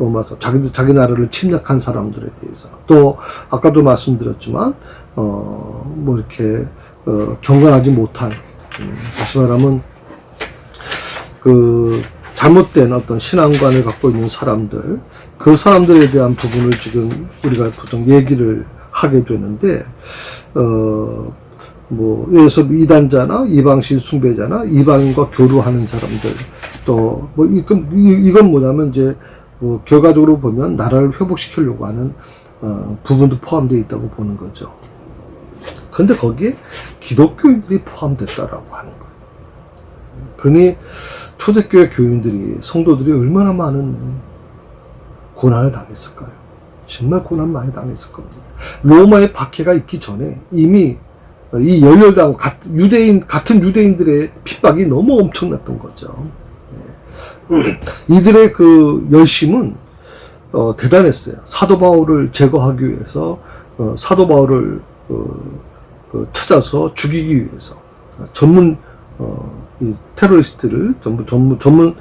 자기 나라를 침략한 사람들에 대해서, 또 아까도 말씀드렸지만 이렇게 경건하지 못한, 다시 말하면 잘못된 어떤 신앙관을 갖고 있는 사람들, 그 사람들에 대한 부분을 지금 우리가 보통 얘기를 하게 되는데, 예를 들어서 이단자나 이방신 숭배자나 이방인과 교류하는 사람들, 또 이건 뭐냐면 이제 결과적으로 보면 나라를 회복시키려고 하는 부분도 포함되어 있다고 보는 거죠. 그런데 거기에 기독교인들이 포함됐다라고 하는 거예요. 그러니 초대교회 교인들이, 성도들이 얼마나 많은 고난을 당했을까요? 정말 고난 많이 당했을 겁니다. 로마의 박해가 있기 전에 이미 이 열렬당 같은 유대인들의 핍박이 너무 엄청났던 거죠. 이들의 그 열심은 대단했어요. 사도 바울을 제거하기 위해서, 사도 바울을 찾아서 죽이기 위해서 전문 이 테러리스트를 전문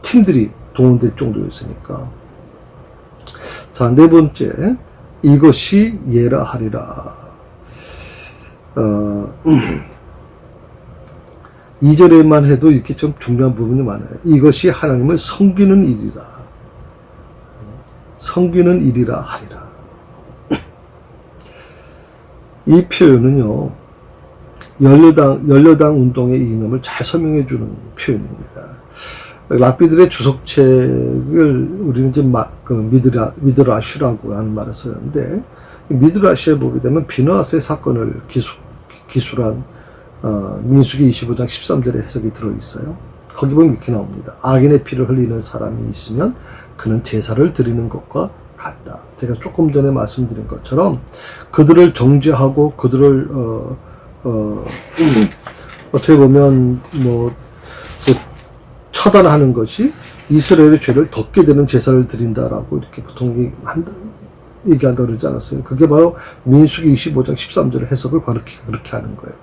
팀들이 동원될 정도였으니까. 자, 네 번째, 이것이 예라 하리라. 2절에만 해도 이렇게 좀 중요한 부분이 많아요. 이것이 하나님을 섬기는 일이라. 섬기는 일이라 하리라. 이 표현은요, 연려당 운동의 이념을 잘 설명해 주는 표현입니다. 랍비들의 주석책을 우리는 이제 미드라슈라고 하는 말을 쓰는데, 미드라슈에 보게 되면 비느하스의 사건을 기술한 민수기 25장 13절의 해석이 들어있어요. 거기 보면 이렇게 나옵니다. 악인의 피를 흘리는 사람이 있으면 그는 제사를 드리는 것과 같다. 제가 조금 전에 말씀드린 것처럼 그들을 정죄하고 그들을 어떻게 보면 처단하는 것이 이스라엘의 죄를 덮게 되는 제사를 드린다라고 이렇게 보통 얘기한다 그러지 않았어요. 그게 바로 민수기 25장 13절의 해석을 바로 그렇게 하는 거예요.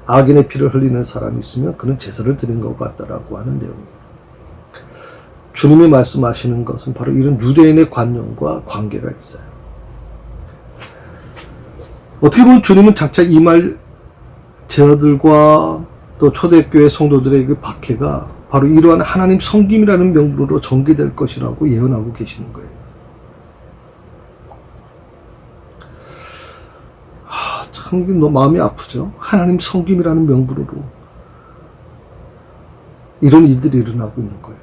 악인의 피를 흘리는 사람이 있으면 그는 제사를 드린 것 같다라고 하는 내용이에요. 주님이 말씀하시는 것은 바로 이런 유대인의 관념과 관계가 있어요. 어떻게 보면 주님은 장차 이 말 제자들과 또 초대교회 성도들의 그 박해가 바로 이러한 하나님 섬김이라는 명분으로 전개될 것이라고 예언하고 계시는 거예요. 참 마음이 아프죠. 하나님 섬김이라는 명분으로 이런 일들이 일어나고 있는 거예요.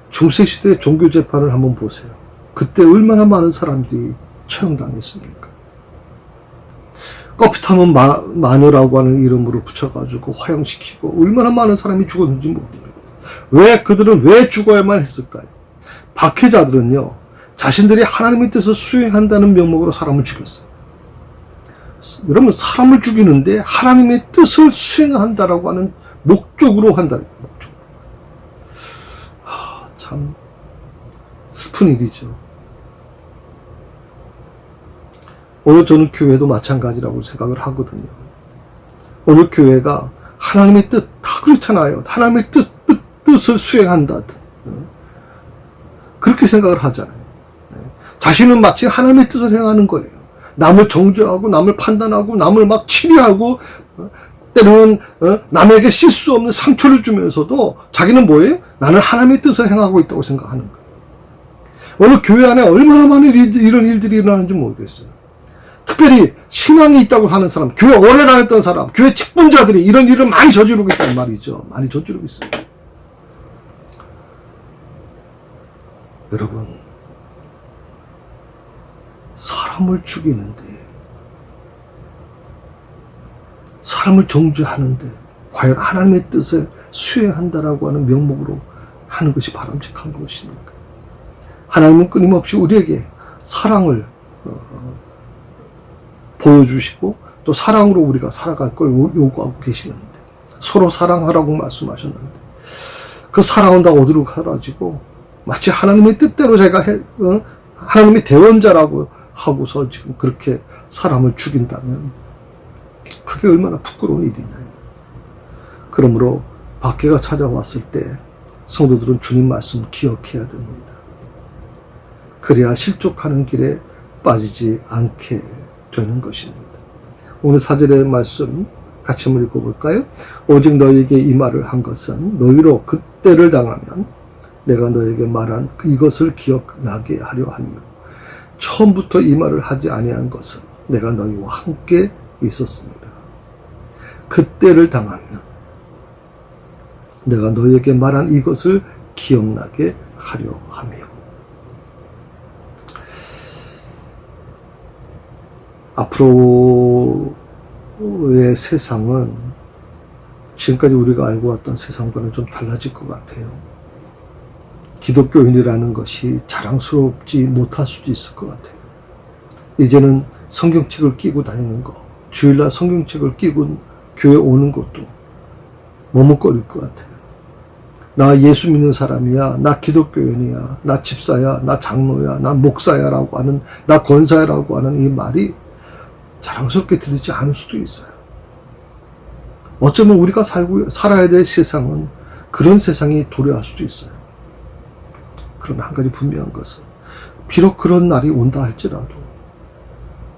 중세시대 종교재판을 한번 보세요. 그때 얼마나 많은 사람들이 처형당했습니까? 꺼핏하면 마녀라고 하는 이름으로 붙여가지고 화형시키고 얼마나 많은 사람이 죽었는지 모릅니다. 그들은 왜 죽어야만 했을까요? 박해자들은요, 자신들이 하나님의 뜻을 수행한다는 명목으로 사람을 죽였어요. 여러분, 사람을 죽이는데 하나님의 뜻을 수행한다라고 하는 목적으로 한다. 참 슬픈 일이죠. 오늘 저는 교회도 마찬가지라고 생각을 하거든요. 오늘 교회가 하나님의 뜻, 다 그렇잖아요. 하나님의 뜻을 수행한다. 그렇게 생각을 하잖아요. 자신은 마치 하나님의 뜻을 행하는 거예요. 남을 정죄하고, 남을 판단하고, 남을 막 치리하고, 때로는 남에게 실수 없는 상처를 주면서도 자기는 뭐예요? 나는 하나님의 뜻을 행하고 있다고 생각하는 거예요. 오늘 교회 안에 얼마나 많은 이런 일들이 일어나는지 모르겠어요. 특별히 신앙이 있다고 하는 사람, 교회 오래 다녔던 사람, 교회 직분자들이 이런 일을 많이 저지르고 있다는 말이죠. 많이 저지르고 있어요. 여러분, 사람을 죽이는데, 사람을 정죄하는데 과연 하나님의 뜻을 수행한다라고 하는 명목으로 하는 것이 바람직한 것입니까? 하나님은 끊임없이 우리에게 사랑을 보여주시고 또 사랑으로 우리가 살아갈 걸 요구하고 계시는데, 서로 사랑하라고 말씀하셨는데 그 사랑은 다 어디로 사라지고 마치 하나님의 뜻대로 제가 하나님의 대원자라고 하고서 지금 그렇게 사람을 죽인다면 그게 얼마나 부끄러운 일이냐. 그러므로 박해가 찾아왔을 때 성도들은 주님 말씀 기억해야 됩니다. 그래야 실족하는 길에 빠지지 않게 되는 것입니다. 오늘 4절의 말씀 같이 한번 읽어볼까요? 오직 너에게 이 말을 한 것은 너희로 그때를 당하면 내가 너에게 말한 이것을 기억나게 하려 하며 처음부터 이 말을 하지 아니한 것은 내가 너희와 함께 있었습니다. 그때를 당하면 내가 너희에게 말한 이것을 기억나게 하려 하며. 앞으로의 세상은 지금까지 우리가 알고 왔던 세상과는 좀 달라질 것 같아요. 기독교인이라는 것이 자랑스럽지 못할 수도 있을 것 같아요. 이제는 성경책을 끼고 다니는 거, 주일날 성경책을 끼고 교회 오는 것도 머뭇거릴 것 같아요. 나 예수 믿는 사람이야, 나 기독교인이야, 나 집사야, 나 장로야, 나 목사야라고 하는, 나 권사야라고 하는 이 말이 자랑스럽게 들리지 않을 수도 있어요. 어쩌면 우리가 살아야 될 세상은 그런 세상이 도래할 수도 있어요. 그러나 한 가지 분명한 것은 비록 그런 날이 온다 할지라도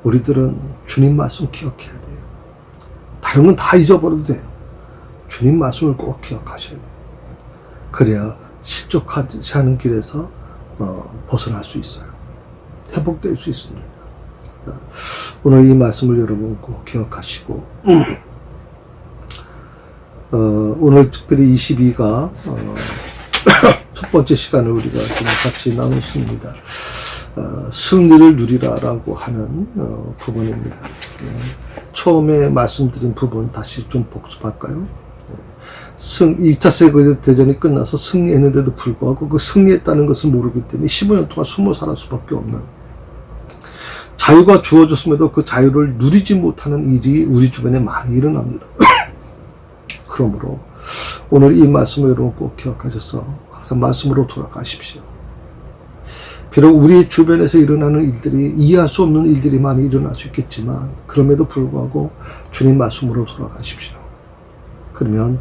우리들은 주님 말씀 기억해야 돼요. 다른 건 다 잊어버려도 돼요. 주님 말씀을 꼭 기억하셔야 돼요. 그래야 실족하지 않은 길에서 벗어날 수 있어요. 회복될 수 있습니다. 오늘 이 말씀을 여러분 꼭 기억하시고 오늘 특별히 22가 첫 번째 시간을 우리가 좀 같이 나눴습니다. 승리를 누리라라고 하는 부분입니다. 처음에 말씀드린 부분 다시 좀 복습할까요? 2차 세계대전이 끝나서 승리했는데도 불구하고 그 승리했다는 것을 모르기 때문에 15년 동안 숨어 살 수밖에 없는, 자유가 주어졌음에도 그 자유를 누리지 못하는 일이 우리 주변에 많이 일어납니다. 그러므로 오늘 이 말씀을 여러분 꼭 기억하셔서 항상 말씀으로 돌아가십시오. 비록 우리 주변에서 일어나는 일들이, 이해할 수 없는 일들이 많이 일어날 수 있겠지만 그럼에도 불구하고 주님 말씀으로 돌아가십시오. 그러면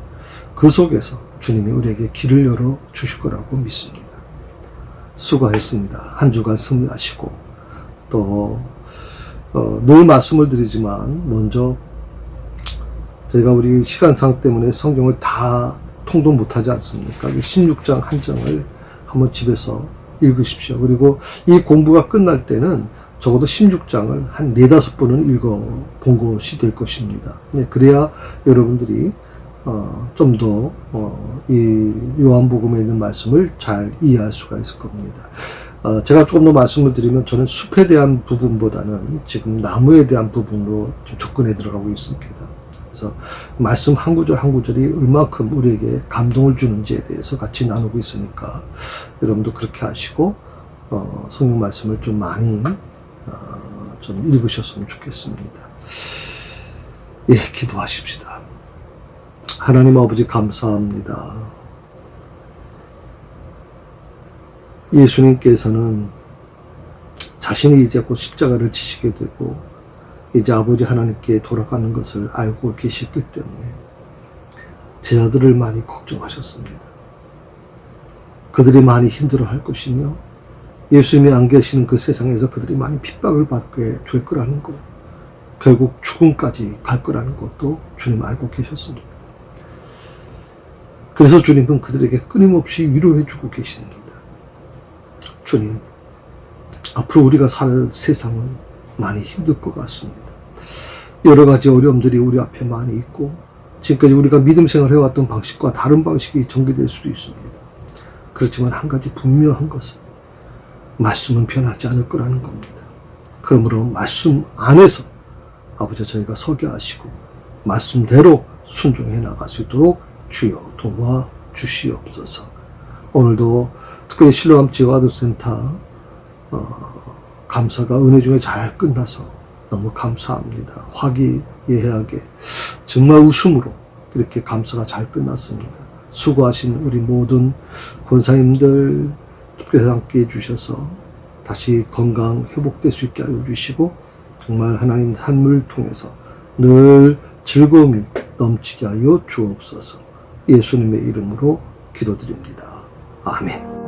그 속에서 주님이 우리에게 길을 열어 주실 거라고 믿습니다. 수고했습니다. 한 주간 승리하시고 또 늘 말씀을 드리지만 먼저 저희가 우리 시간상 때문에 성경을 다 통독 못하지 않습니까? 16장 한 장을 한번 집에서 읽으십시오. 그리고 이 공부가 끝날 때는 적어도 16장을 한 4-5번은 읽어본 것이 될 것입니다. 네, 그래야 여러분들이 좀 더 이 요한복음에 있는 말씀을 잘 이해할 수가 있을 겁니다. 제가 조금 더 말씀을 드리면 저는 숲에 대한 부분보다는 지금 나무에 대한 부분으로 좀 접근해 들어가고 있습니다. 그래서 말씀 한 구절 한 구절이 얼마큼 우리에게 감동을 주는지에 대해서 같이 나누고 있으니까 여러분도 그렇게 하시고 성경 말씀을 좀 많이 좀 읽으셨으면 좋겠습니다. 예, 기도하십시다. 하나님 아버지 감사합니다. 예수님께서는 자신이 이제 곧 십자가를 지시게 되고 이제 아버지 하나님께 돌아가는 것을 알고 계시기 때문에 제자들을 많이 걱정하셨습니다. 그들이 많이 힘들어할 것이며 예수님이 안 계시는 그 세상에서 그들이 많이 핍박을 받게 될 거라는 것, 결국 죽음까지 갈 거라는 것도 주님 알고 계셨습니다. 그래서 주님은 그들에게 끊임없이 위로해 주고 계십니다. 주님, 앞으로 우리가 살 세상은 많이 힘들 것 같습니다. 여러 가지 어려움들이 우리 앞에 많이 있고 지금까지 우리가 믿음 생활을 해왔던 방식과 다른 방식이 전개될 수도 있습니다. 그렇지만 한 가지 분명한 것은 말씀은 변하지 않을 거라는 겁니다. 그러므로 말씀 안에서 아버지 저희가 서게 하시고 말씀대로 순종해 나갈 수 있도록 주여 도와주시옵소서. 오늘도 특별히 실로암 지역아동센터 감사가 은혜 중에 잘 끝나서 너무 감사합니다. 화기애애하게 정말 웃음으로 이렇게 감사가 잘 끝났습니다. 수고하신 우리 모든 권사님들 특별히 함께 해주셔서 다시 건강 회복될 수 있게 하여 주시고 정말 하나님 삶을 통해서 늘 즐거움이 넘치게 하여 주옵소서. 예수님의 이름으로 기도드립니다. 아멘.